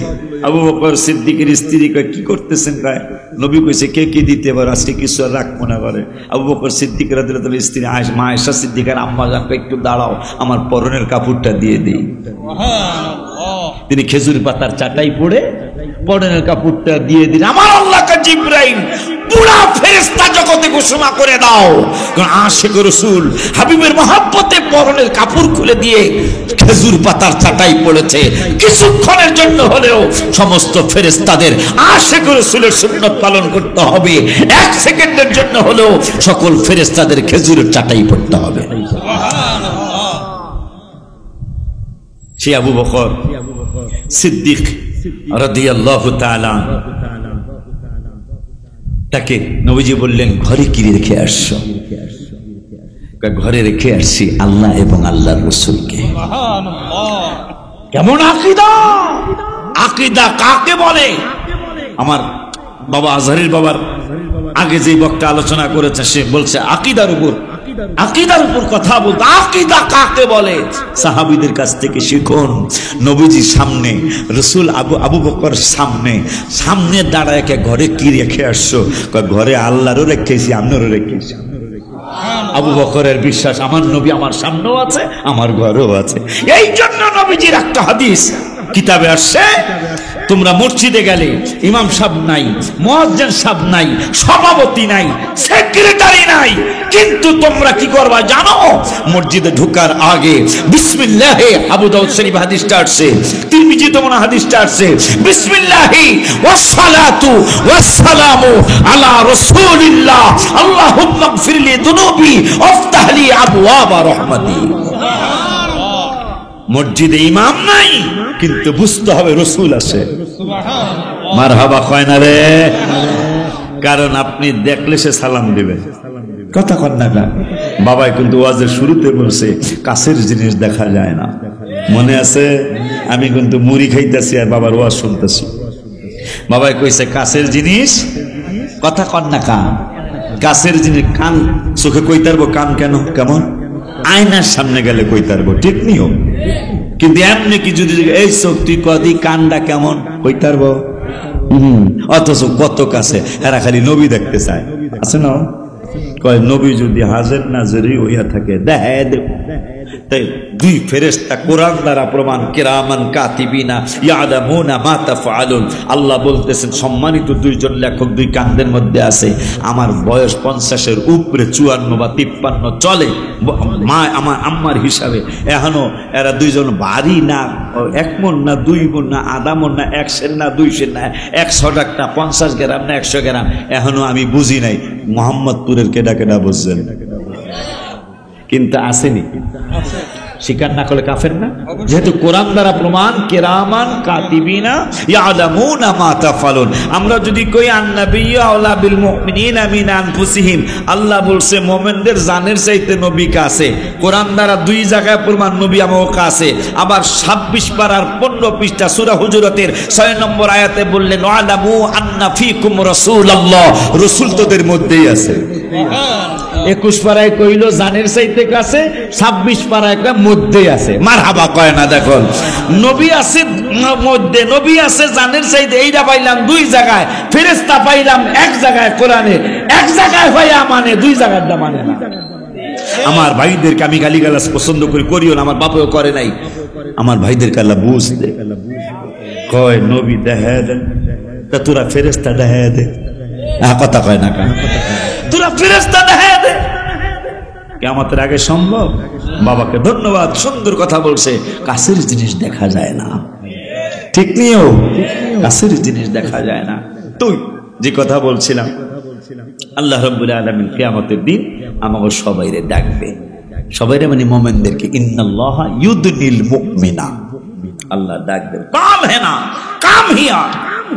আবু বকর সিদ্দিকের স্ত্রী কয় কি করতেছেন? কয় নবী কইছে কে কি দিতে পারে, আজকে কিছু আর রাখবো না করে। আবু বকর সিদ্দিক রাদিয়াল্লাহু তাআলা স্ত্রী মা আয়েশা সিদ্দিকার আম্মা জান একটু দাঁড়াও, আমার পরনের কাপড়টা দিয়ে দেই। তিনি খেজুর পাতার চাটাই পড়ে পরনের কাপড়টা দিয়ে দিন। আমার আল্লাহকে জিবরাইল পুরা ফেরেশতা জগতে ঘোষণা করে দাও, কারণ আশিক রাসূল হাবিবের মহব্বতে পরনের কাপড় খুলে দিয়ে খেজুর পাতার চাটাই পড়েছে। কিছুক্ষণের জন্য হলেও সমস্ত ফেরেশতাদের আশিক রাসূলের সুন্নাত পালন করতে হবে। 1 সেকেন্ডের জন্য হলেও সকল ফেরেশতাদের খেজুরের চাটাই পড়তে হবে। সে আবু বকর সিদ্দিক রাদিয়াল্লাহু তাআলা, তাকে নবীজি বললেন ঘরে কি রেখে আসছো? ঘরে রেখে আসছি আল্লাহ এবং আল্লাহর রাসূলকে। কেমন আকীদা? আকীদা কাকে বলে? আমার বাবা আজহারীর বাবার আগে যে বক্তা আলোচনা করেছে সে বলছে আকীদার উপর কথা বলতে। আকীদা কাকে বলে? সাহাবীদের কাছ থেকে শিখুন। নবীজির সামনে রাসূল আবু বকর সামনে দাঁড়ায় ঘরে কি রেখে আসছো? ঘরে আল্লাহরও রেখেছি, আপনারও রেখেছি। আবু বকরের বিশ্বাস আমার নবী আমার সামনেও আছে, আমার ঘরেও আছে। এই জন্য নবীজির একটা হাদিস কিতাবে আসছে, তোমরা মসজিদে গেলে ইমাম সাহেব নাই, মুয়াজ্জিন সাহেব নাই, সভাপতি নাই, সেক্রেটারি নাই, কিন্তু তোমরা কি করবা জানো? মসজিদে ঢোকার আগে বিসমিল্লাহি, আবু দাউদ শরীফ হাদিসটা আসছে, তিরমিজিতে মনে হাদিসটা আসছে, বিসমিল্লাহি ওয়াসসালাতু ওয়াসসালামু আলা রাসূলিল্লাহ আল্লাহুম্মা গফিরলি দুনুবি ওয়াফতাহলি আবওয়াবা রাহমাতি। মসজিদে ইমাম নাই কিন্তু বুঝতে হবে রাসূল আছে। মারহাবা কয় না রে? কারণ আপনি দেখলে সে সালাম দিবে, কথা কন না কেন? বাবাই কিন্তু ওয়াজের শুরুতে বলছে কাছের জিনিস দেখা যায় না। মনে আছে? আমি কিন্তু মুড়ি খাইতেছি আর বাবার ওয়াজ শুনতেছি। বাবাই কইছে কাছের জিনিস, কথা কন না কান, কাছের জিনিস কান চোখে কইতারবো, কান কেন কেমন? আয়নার সামনে গেলে কইতারবো, ঠিক নিও। কিন্তু এমনি কি যদি এই চোখ তুই কদি কানটা কেমন কইতারবো? অথচ কত কাছে এরা খালি নবী দেখতে চায়, আছে না? কয় নবী যদি হাজির নাজিরি হইয়া থাকে দেখায় দেব। তাই দুই ফেরেশতা কোরআন দ্বারা প্রমাণ, কিরামান কাতিবিনা ইয়ালামুনা মা তাফআলুন। আল্লাহ বলতেছেন সম্মানিত দুইজন লেখক দুই কান্দের মধ্যে আছে। আমার বয়স 50-এর উপরে, 54 বা 53 চলে। মা আমার আম্মার হিসাবে এখনো এরা দুইজন ভারী না, 1 মণ না 2 মণ না, আধা মণ না, 1 সের না 2 সের না, 100 টাকা 50 গ্রাম না 100 গ্রাম, এখনো আমি বুঝি নাই। মোহাম্মদপুরের কেডা কেডা বুঝছেন? কিন্তু আসেনি, স্বীকার না করলে কাফের না? যেহেতু কোরআন দ্বারা প্রমাণ, কিরামান কাতিবিনা ইয়ালামুনা মা তাফআলুন। আমরা যদি কই আন-নাবিয়্যু আওলা বিল মুমিনিনা মিন আনফুসিহিম, আল্লাহ বলছে মুমিনদের জানের চাইতে নবী কাছে। কোরআন দ্বারা 2 জায়গায় প্রমাণ নবী আমার কাছে। আবার 26 পারার 15 পৃষ্ঠা সূরা হুজুরাতের 6 নম্বর আয়াতে বললেন ওয়ালামু আন্না ফীকুম রাসূলুল্লাহ, রাসূল তোদের মধ্যেই আছে। 21 পারায় কইলো জানের চাইতে কাছে, 26 পারায় মধ্যে আছে। মারহাবা কয় না? দেখুন, নবী আছে মধ্যে, নবী আছে জানের চাইতে। এইটা পাইলাম 2 জায়গায়, ফেরেশতা পাইলাম 1 জায়গায়। কোরআনে 1 জায়গায় হইয়া মানে 2 জায়গাটা মানে না। আমার ভাইদেরকে আমি গালিগালাজ পছন্দ করিও না, আমার বাপও করে নাই। আমার ভাইদেরকে আল্লাহ বুঝতে কয় নবী দেখা দেন, তা তোরা ফেরেশতা দেখা দে। কথা কয় না কেন? তোরা ফেরেশতা দেখা দে। কিয়ামতের আগে সম্ভব? বাবাকে ধন্যবাদ, সুন্দর কথা বলছে। কাছের জিনিস দেখা যায় না, ঠিক নিও, কাছের জিনিস দেখা যায় না। তুই যে কথা বলছিলাম, আল্লাহ রাব্বুল আলামিন কিয়ামতের দিন আমাকে সবাইরে ডাকবে, সবাইরে মানে মুমিনদেরকে। ইন্নাল্লাহা ইউদনিল মুমিনা, আল্লাহ ডাকবে। কাম হে না, কাম হিয়া,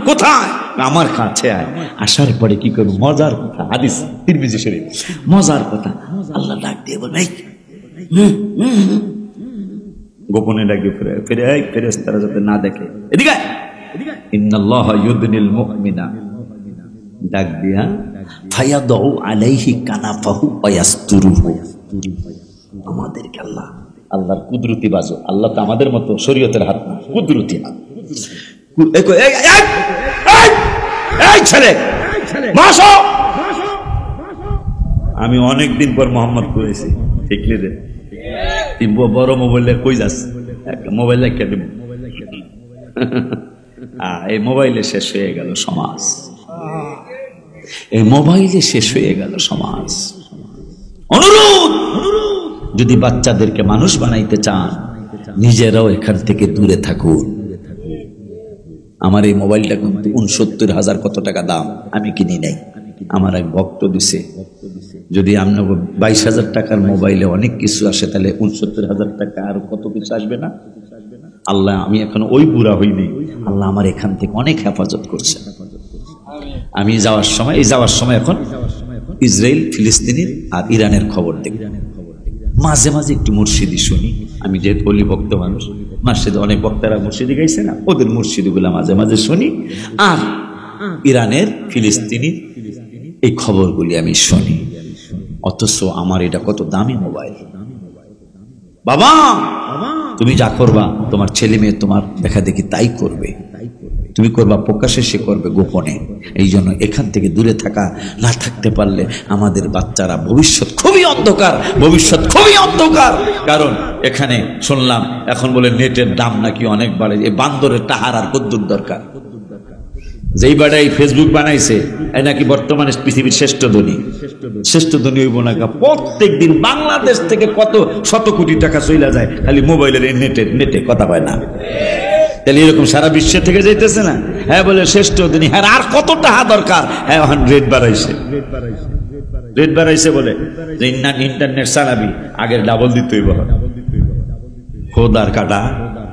কোথায়? আমার কাছে আয়। আসার পরে কি করবো? মজার কথা, হাদিস তিরমিজি শরীফ, মজার কথা। আল্লাহ ডাক দিয়ে বলবে গোপনে ডাকে ফিরে এই ফেরেশতারা যাতে না দেখে, এদিকে ইন্নাল্লাহা ইউদনিল মুমিনা, ডাক দিয়া ফায়াদউ আলাইহি কানাফাহু ওয়ায়াসতুরুহু। আমাদেরকে আল্লাহর কুদরতি বাজু। আল্লাহ তো আমাদের মতো শরীয়তের হাত না, কুদরতি হাত। আমি অনেকদিন পর মোহাম্মদ করেছি, দেখলি রে বড় মোবাইলে কই যাস? মোবাইল রেখে দেব। এই মোবাইলে শেষ হয়ে গেল সমাজ, এই মোবাইলে শেষ হয়ে গেল সমাজ। অনুরোধ, যদি বাচ্চাদেরকে মানুষ বানাইতে চান নিজেরাও এখান থেকে দূরে থাকুন। আমার এই মোবাইলটা কিন্তু 69,000 কত টাকা দাম, আমি কিনি নাই, আমার এক ভক্ত দিছে। যদি আপনার 22,000 টাকার মোবাইলে অনেক কিছু আসে, তাহলে 69,000 টাকা আর কত কিছু আসবে না? আল্লাহ, আমি এখন ওই বুড়া হইনি, আল্লাহ আমার এখান থেকে অনেক হেফাজত করছে। আমি যাওয়ার সময় এখন ইসরায়েল, ফিলিস্তিনের আর ইরানের খবর দেখি। মাঝে মাঝে একটু মুর্শিদি শুনি। আমি যেহেতু অলি ভক্ত মানুষ, মসজিদে অনেক বক্তারা মুর্শিদি গাইছে না, ওদের মুর্শিদিগুলা মাঝে মাঝে শুনি। আর ইরানের, ফিলিস্তিনির এই খবরগুলি আমি শুনি। অথচ আমার এটা কত দামি মোবাইল। বাবা, তুমি যা করবা তোমার ছেলে মেয়ে তোমার দেখা দেখি তাই করবে। তুমি করবা প্রকাশ্যে, সে করবে গোপনে। এই জন্য এখান থেকে দূরে থাকা, না থাকতে পারলে আমাদের বাচ্চারা ভবিষ্যৎ খুবই অন্ধকার, ভবিষ্যৎ খুবই অন্ধকার। কারণ এখানে শুনলাম এখন বলে নেটের দাম নাকি অনেক বাড়ে। এই বান্দরের টাহার আর কদ্দুর দরকার। যেই বাড়াই ফেসবুক বানাইছে এই নাকি বর্তমানে পৃথিবীর শ্রেষ্ঠ ধনী। শ্রেষ্ঠ ধনী হইব না, প্রত্যেক দিন বাংলাদেশ থেকে কত শত কোটি টাকা চলে যায় খালি মোবাইলের নেটে কথা পায় না। তাহলে এরকম সারা বিশ্ব থেকে যাইতেছে না। হ্যাঁ বলে শ্রেষ্ঠ ধনী, হ্যাঁ আর কত টাকা দরকার। হ্যাঁ এখন রেট বাড়াইছে বলে যে ইন্টারনেট চালাবি আগের ডাবল দিতে হইব। খোদার কাটা,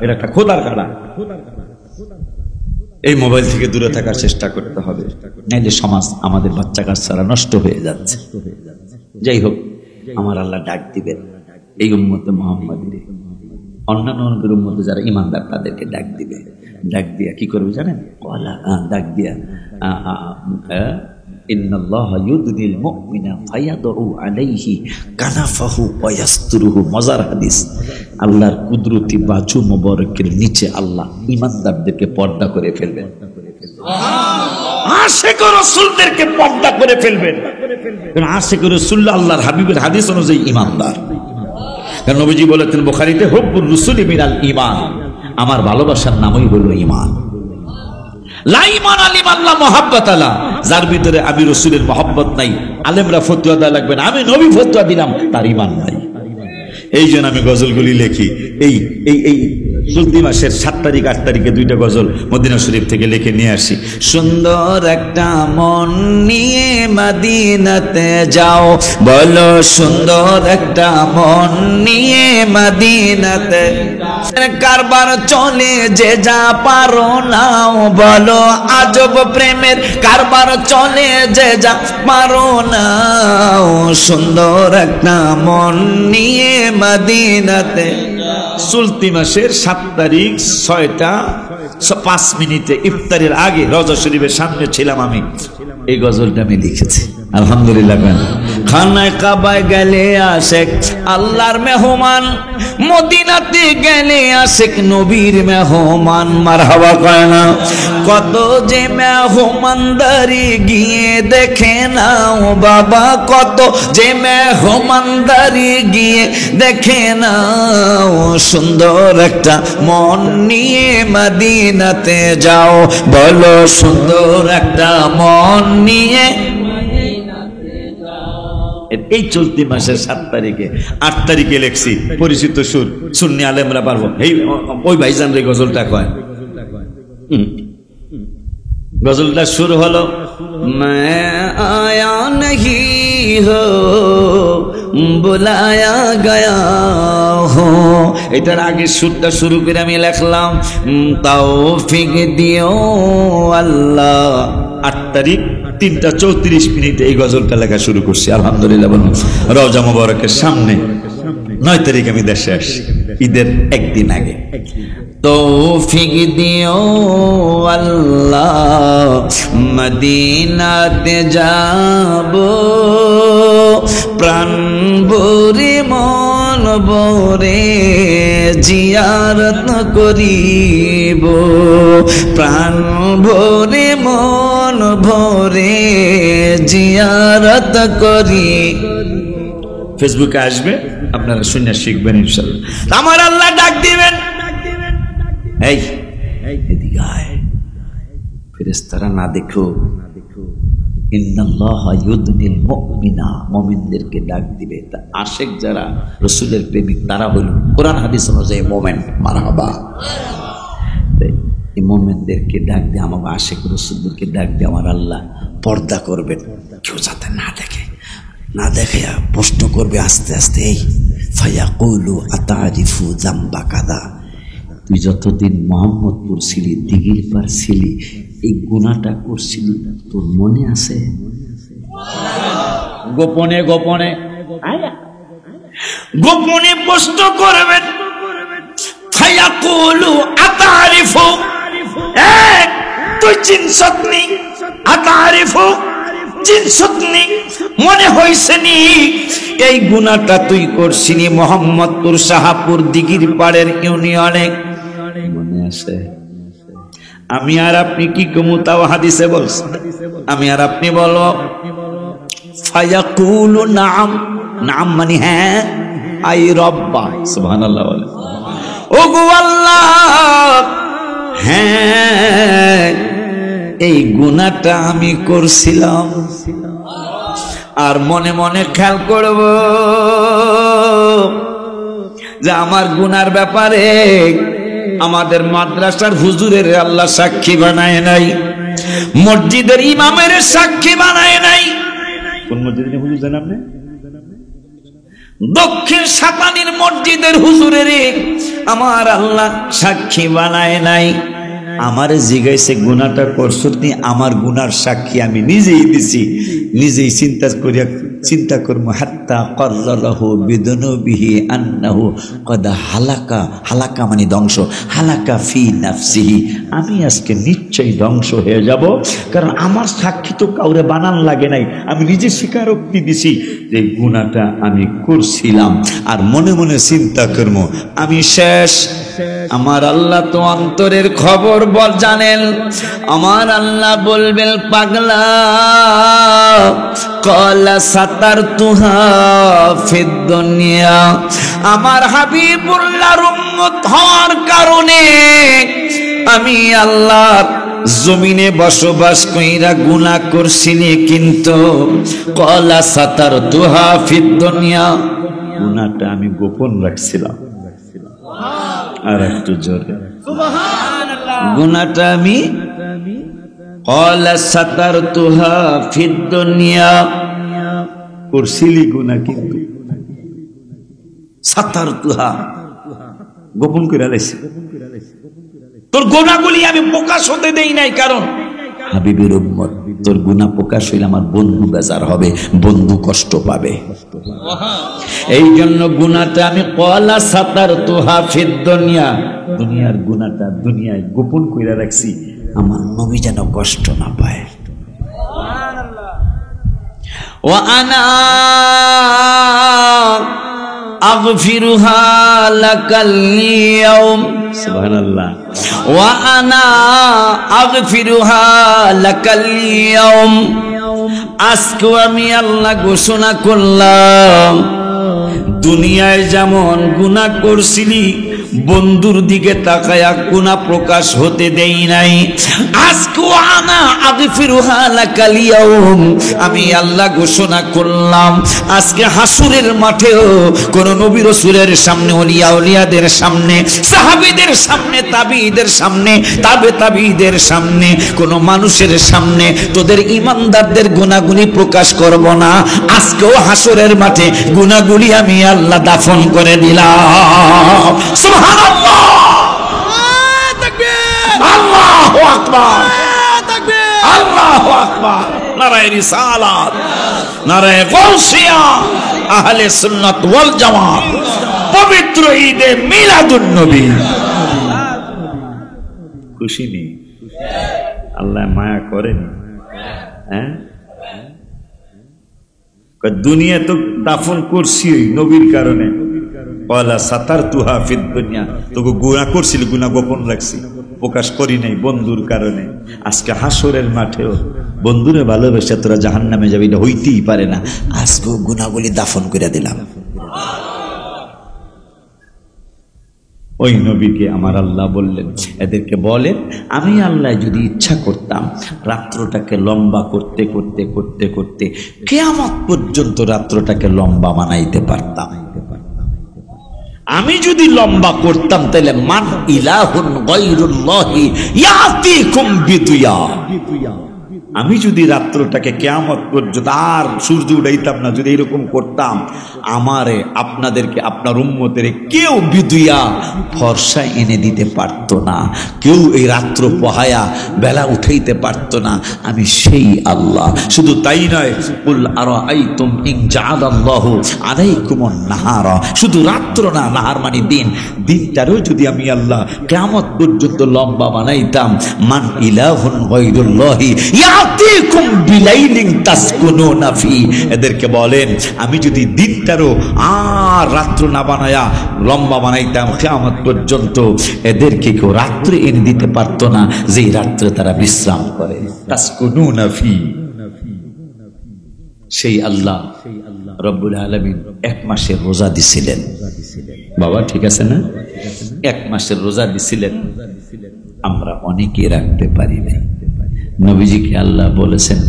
এটা একটা খোদার কাটা। এই মোবাইল থেকে দূরে থাকার চেষ্টা করতে হবে, নাইলে সমাজ আমাদের বাচ্চা কাচ্চারা নষ্ট হয়ে যাচ্ছে। যাই হোক, আমার আল্লাহ ডাক দিবেন এই উম্মতে মুহাম্মাদীরে, অন্যান্য উম্মতে যারা ঈমানদার তাদেরকে ডাক দিবে। ডাক দিয়া কি করবে জানেন? ডাক দিয়া ইন্নাল্লাহা ইউদনিল মুমিনা ফায়াদউ আলাইহি কানাফাহু ওয়া ইয়াসতুরুহু। মজার হাদিস। আল্লাহর কুদরতি বাজু মোবারকের নিচে আল্লাহ ঈমানদারদেরকে পর্দা করে ফেলবেন। আশিক রাসূলদেরকে পর্দা করে ফেলবেন। কারণ আশিক রাসূল আল্লাহর হাবিবের হাদিস অনুযায়ী ঈমানদার। কারণ নবীজি বলেছেন বুখারীতে, হুব্বুর রাসূলি মিনাল ঈমান। আমার ভালোবাসার নামই হলো ঈমান। লা ঈমান লিমান লা মুহাব্বাত লা। যার ভিতরে আমি রাসূলের মহব্বত নাই, আলেমরা ফতোয়া দেয়া লাগবে না, আমি নবী ফতোয়া দিলাম, তার ঈমান নাই। এই জন্য আমি গজলগুলি লিখি। এই এই এই চলতি মাসের 7 তারিখ 8 তারিখে 2টা গজল মদিনা শরীফ থেকে লিখে নিয়ে আসি। সুন্দর একটা মন নিয়ে মদিনাতে যাও, বলো সুন্দর একটা মন নিয়ে মদিনাতে। কারবার চলে যে যা পারো নাও, বলো আজব প্রেমের কারবার চলে যে যা পারো নাও। সুন্দর একটা মন নিয়ে মদিনাতে। চলতি মাসের 7 তারিখ 6টা 5 মিনিটে ইফতারের আগে রওজা শরীফের সামনে ছিলাম আমি। এই গজলটা আমি লিখেছি আলহামদুলিল্লাহ। খানায় কাবায় গেলে আশেক আল্লাহর মেহমান, মদিনাতে গেলে আশেক নবীর মেহমান। মারহাবা কয় না? কত যে মেহমানদারি গিয়ে দেখে নাও বাবা, কত যে মেহমানদারি গিয়ে দেখে নাও। সুন্দর একটা মন নিয়ে মদিনাতে যাও, বলো সুন্দর একটা মন নিয়ে। এই চলতি মাসের 7 তারিখে 8 তারিখে লেখছি পরিচিত সুর, সুন্নি আলেমরা পারবো। এই ওই ভাইজান রে গজলটা কয়। গজলটা শুরু হলো, मैं आया नहीं हो बुलाया गया हो। এটার আগে সুরটা শুরু করে আমি লিখলাম, তৌফিক দিও আল্লাহ। 8 তারিখ 3টা 34 মিনিটে এই গজলটা লেখা শুরু করছি আলহামদুলিল্লাহ। বলুন রওজা মুবারকের সামনে। 9 তারিখ আমি দেশে আসছি ঈদের একদিন আগে। তৌফিক দিও আল্লাহ মদিনাতে যাব, প্রাণ ভরে মন ভরে জিয়ারত করিব, প্রাণ ভরে মন ভরে জিয়ারত করি। ফেসবুকে আসবে, আপনারা শুনে শিখবেন ইনশাআল্লাহ। আমার আল্লাহ ডাক দিবেন, এই এদিকে আয়। ফেরেশতারা না দেখো, ইন্নাল্লাহা ইউদনিল মুমিনা, মুমিনদেরকে ডাক দিবে। তা আশিক যারা রাসূলের প্রেমিক তারা হইল কোরআন হাদিস অনুযায়ী মুমিন। মারহাবা। এই মুমিনদেরকে ডাক দিয়ে, আমাকে আশিক রাসূলদেরকে ডাক দিয়ে আমার আল্লাহ পর্দা করবেন, কেউ যাতে না দেখে। না দেখে প্রশ্ন করবে আস্তে আস্তে, এই ফায়াকুলু আতারিফু যামবা কাদা। তুই যতদিন মোহাম্মদপুর ছিলি, দিঘির পার ছিলি, এই গুনাহটা করছিলি, তোর মনে আছে? গোপনে গোপনে গোপনে প্রশ্ন করবেন, ফায়াকুলু আতারিফু, তুই চিনছতনি? আতারিফু, চিনছতনি? মনে হইছে নি এই গুনাহটা তুই করছিনি মোহাম্মদপুর শাহাপুর দিঘির পাড়ের ইউনিয়নে? মনে আছে? আমি আর আপনি কি কমু তাও হাদিসে বলছে, আমি আর আপনি বলো ফায়াকুলু নাম, নাম মানে হ্যাঁ, আই রব্বা, সুবহানাল্লাহ বলে, ওগো আল্লাহ হ্যাঁ এই গুনাহটা আমি করছিলাম। আর মনে মনে খেয়াল করব যে আমার গুনার ব্যাপারে আমাদের মাদ্রাসার হুজুরের আল্লাহ সাক্ষী বানায় নাই, মসজিদের ইমামের সাক্ষী বানায় নাই। কোন মসজিদের হুজুর জানেন আপনি? দক্ষিণ সাতানির মসজিদের হুজুরের আমার আল্লাহ সাক্ষী বানায় নাই। আমার জিগাইছে গুনাহটা করছো নি, আমার গুনার সাক্ষী আমি নিজেই দিছি, নিজেই চিন্তা করবো হাত্তা কর্রাহু বিদুনুবিহি আন্নাহু কদ হালাকা, হালাকা মানে ধ্বংস, হালাকা ফি নাফসিহি, আমি আজকে নিশ্চয়ই ধ্বংস হয়ে যাব, কারণ আমার সাক্ষী তো কাউরে বানান লাগে নাই, আমি নিজে স্বীকারোক্তি দিছি যে গুনাহটা আমি করছিলাম। আর মনে মনে চিন্তা করবো আমি শেষ। আমার আল্লাহ তো অন্তরের খবর বল জানেন। আমার আল্লাহ বলবেন পাগলা কলা সাতারতুহা ফিদ দুনিয়া, আমার হাবিবুল্লাহর উম্মত হওয়ার কারণে আমি আল্লাহ জমিনে বসবাস কইরা গুনাহ করছিনি, কিন্তু কলা সাতারতুহা ফিদ দুনিয়া, গুনাহটা আমি গোপন রাখছিলাম। আর একটু জোরে সুবহানাল্লাহ, গুনাহটা আমি ক্বালা সাতারতুহা ফিদ দুনিয়া, করছিলি গুনাহ কিন্তু সাতারতুহা গোপন করে লাইছি। তোর গুনাহগুলি আমি প্রকাশ হতে দেই নাই, কারণ হাবিবের উম্মত, তোর গুনাহ প্রকাশ হইলে আমার বন্ধু বেজার হবে, বন্ধু কষ্ট পাবে। এই জন্য গুনাহটা আমি ক্বালা সাতারতুহা ফিদ দুনিয়া, দুনিয়ার গুনাহটা দুনিয়ায় গোপন কইরা রাখছি, আমার নবী যেন কষ্ট না পায়। সুবহানাল্লাহ। ওয়া আনা আগফিরুহা লাকাল ইয়াউম, সুবহানাল্লাহ, ওয়া আনা আগফিরুহা লাকাল ইয়াউম, আজকে আমি আল্লাহ ঘোষণা করলাম দুনিয়ায় যেমন গুনাহ করছিলি বন্ধুর দিকে তাকায়া গুনাহ প্রকাশ হতে দেই নাই, আজকে আনা আগফিরুহা লাকাল ইয়াউম, আমি আল্লাহ ঘোষণা করলাম আজকে হাসুরের মাঠেও কোন নবী রাসূলের সামনে, ওলিয়া উলিয়াদের সামনে, সাহাবীদের সামনে, তাবিঈদের সামনে, তাবিঈদের সামনে, কোন মানুষের সামনে তোদের ঈমানদারদের গুনাহগুলি প্রকাশ করব না। আজকেও হাসুরের মাঠে গুনাহগুলি আমি আল্লাহ দাফন করে দিলাম। সুবহানাল্লাহ, আল্লাহু আকবার, আল্লাহু আকবার, নারায়ে রিসালাত, নারায়ে গাউসিয়া, আহলে সুন্নাত ওয়াল জামাত, পবিত্র ঈদে মিলাদুন নবী। খুশি নেই? আল্লাহ মায়া করেন? হ্যাঁ, দুনিয়া তো দাফন করছি নবীর কারণে, ওয়ালা সাতারতুহা ফিদ দুনিয়া, তোকে গুনাহ করছিল, গুনাহ গোপন রাখছি, প্রকাশ করি নাই বন্ধুর কারণে। আজকে হাসরের মাঠেও বন্ধুরে ভালোবেসে তোরা জাহান্নামে যাবি, এটা হইতেই পারে না, আজকে গুনাহগুলি দাফন করে দিলাম। ওই নবীকে আমার আল্লাহ বললেন, এদেরকে বলেন আমি আল্লাহ যদি ইচ্ছা করতাম রাত্রটাকে লম্বা করতে করতে করতে করতে কিয়ামত পর্যন্ত রাত্রটাকে লম্বা বানাইতে পারতাম। আমি যদি লম্বা করতাম তাহলে মান ইলাহুন গায়রুল্লাহি ইয়াতিকুম বিদুয়া, আমি যদি রাত্রটাকে কিয়ামত পর্যন্ত আর সূর্য উঠাইতাম না, যদি এরকম করতাম, আমারে আপনাদেরকে আপনার উম্মতের কেউ বিদুইয়া ফর্সা এনে দিতে পারত না, কেউ এই রাত্র পোহায়া বেলা উঠাইতে পারত না। আমি সেই আল্লাহ। শুধু তাই নয়, কুল আরাআইতুম ইন জাআলাল্লাহু আলাইকুমুন নাহারা, শুধু রাত্র না, নাহার মানে দিন, দিনটারও যদি আমি আল্লাহ কিয়ামত পর্যন্ত লম্বা বানাইতাম, মান ইলাহুন গায়রুল্লাহি ইয়াতিকুম বিলাইলিন তাসকুনুনা ফি, এদেরকে বলেন আমি যদি দিনটারও আর রাত্র না বানায়া লম্বা বানাইতাম কিয়ামত পর্যন্ত, এদেরকে কেউ রাত্রে এনে দিতে পারতো না, যেই রাত্রে তারা বিশ্রাম করে। তাসকুনুনা ফি, সেই আল্লাহ রব্বুল আলামিন 1 মাসের রোজা দিছিলেন। বাবা ঠিক আছে না? 1 মাসের রোজা দিছিলেন, আমরা অনেকে রাখতে পারি নাই। নবীজিকে আল্লাহ বলেছেন,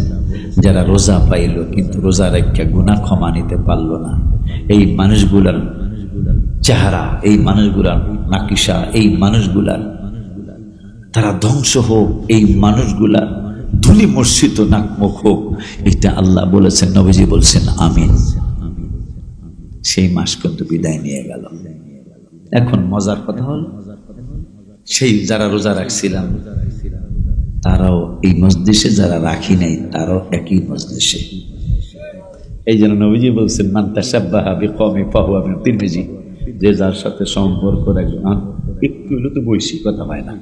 যারা রোজা পাইল কিন্তু রোজা রাখা গুনাহ ক্ষমা নিতে পারল না, এই মানুষগুলার চেহারা, এই মানুষগুলার নাকিসা, এই মানুষগুলার তারা ধ্বংস হোক, এই মানুষগুলার ধুলি মর্ষিত নাকমুখ হোক, এটা আল্লাহ বলেছেন, নবীজি বলছেন আমিন। সেই মাস কিন্তু বিদায় নিয়ে গেল। এখন মজার কথা হলো, সেই যারা রোজা রাখছিলাম তারাও এই মজলিসে, যারা রাখি নাই তারাও একই মজলিসে। এই জন্য নবীজি বলছেন, মান তাশাব্বাহা বিকওমিন ফাহুয়া মিন তিরমিজি, যে যার সাথে সম্পর্ক রাখবে, একটু হলে তো বৈশিক কথা পায় না,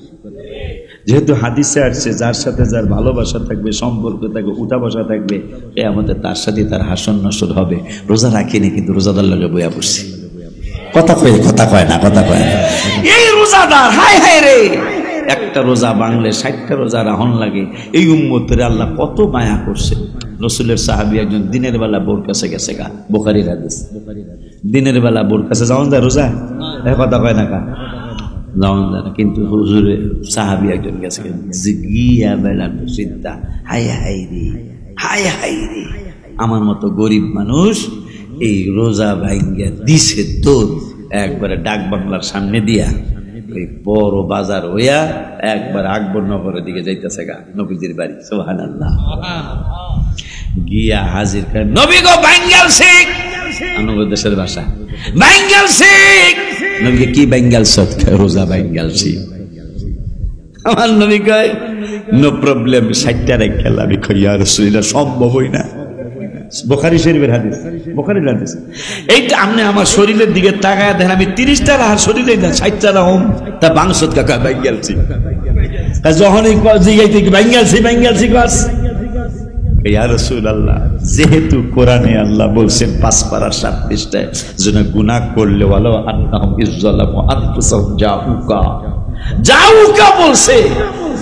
যেহেতু হাদিসে আসছে যার সাথে যার ভালোবাসা থাকবে, সম্পর্ক থাকবে, উঠা বসা থাকবে, কিয়ামতে তার সাথে তার হাসন নসর হবে। রোজা রাখিনি কিন্তু রোজাদার লাগে বইয়া পড়ছি, কথা কয় না, কথা কয় না। এই রোজাদার, হায় হায় রে, একটা রোজা বাংলে 60টা রোজা রাহন লাগে। এই উম্মতের আল্লাহ কত মায়া করছে। রসুলের সাহাবী একজন দিনের বেলা বোর কাছে গেছে, গা বুখারীর হাদিস, দিনের বেলা বোর কাছে যাওয়া যায় রোজা, কথা কয় না, যাওয়া যায় না, কিন্তু হুজুরে সাহাবী একজন গেছে, গিয়া বেলা চিন্তা, হায় হায় রে, হায় হায় রে, আমার মতো গরিব মানুষ এই রোজা ভাঙ্গিয়া দিছে তোর, একবারে ডাক বাংলার সামনে দিয়া ওই বড় বাজার হইয়া একবার আকবর নগরের দিকে যাইতেছে গা, নবীজির বাড়ি। সুবহানাল্লাহ। গিয়া হাজির করে, নবী গো বাঙ্গাল শেখ, আমাদের দেশের ভাষা বাঙ্গাল শেখ। নবীকে কি বাঙ্গাল শেখ? রোজা বাঙ্গাল শেখ। আমার নবী কয় নো প্রবলেম, 60টা রেখে আমি কই ইয়া রাসূলুল্লাহ সম্ভবই না। বুখারী শরীফের হাদিস, বুখারীর হাদিস। এইটা আপনি আমার শরীরের দিকে তাকায় দেখেন, আমি 30টা রাহার শরীরে না 60টা রাহম, তা বাংসত কাকা বাঙ্গালছি, যখনই জিগাইতে বাঙ্গালছি বাস। ইয়া রাসূলুল্লাহ, যেহেতু কোরআনে আল্লাহ বলছেন 5 পারার 7 পৃষ্ঠায়, যেন গুনাহ করলে ওয়ালাউ আন্নাহুম ইযলামু আনফুসাহুম জাউকা বলছে,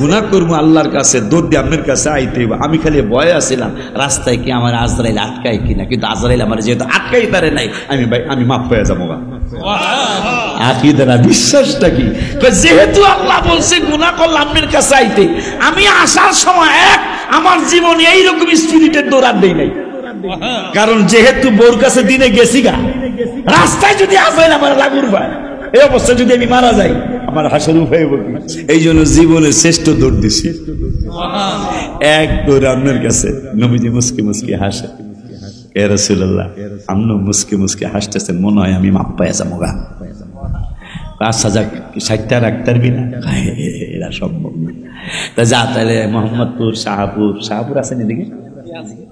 গুনাহ করবো আল্লাহর কাছে, দৌড় দিয়ে আপনার কাছে আইতে হইব। আমি খালি ভয়ে আছিলাম রাস্তায় কি আমার আজরাইল আটকায় কিনা, কিন্তু আজরাইল আমার যেহেতু আটকাই পারে নাই, আমি মাফ হয়ে যাবো। আকীদা, বিশ্বাসটা কি? যেহেতু আল্লাহ বলছে গুনাহ করলে আপনার কাছে আইতে, আমি আসার সময় আমার জীবনে এইরকম স্পিরিটের দৌড়ান দেই নাই, কারণ যেহেতু বোর কাছে দিনে গেছি গা, রাস্তায় যদি আজরাইল আমার লাগুর পায়, এই অবস্থা যদি আমি মারা যাই, আমার হাসর উপায় বলি। এই জন্য জীবনের শ্রেষ্ঠ দৌড় দিছি, এক দৌড় আপনার কাছে। নবীজি মুস্কি মুস্কি হাসে, ইয়া রাসূলুল্লাহ আপনি মুস্কি মুস্কি হাসতেছেন, মনে হয় আমি মাপ পাইয়া যাবো গা। আচ্ছা যাক, 60টা রাখতে পারবি না? এরা সম্ভব না। তা যা, তাহলে মোহাম্মদপুর, শাহপুর আছেন এদিকে?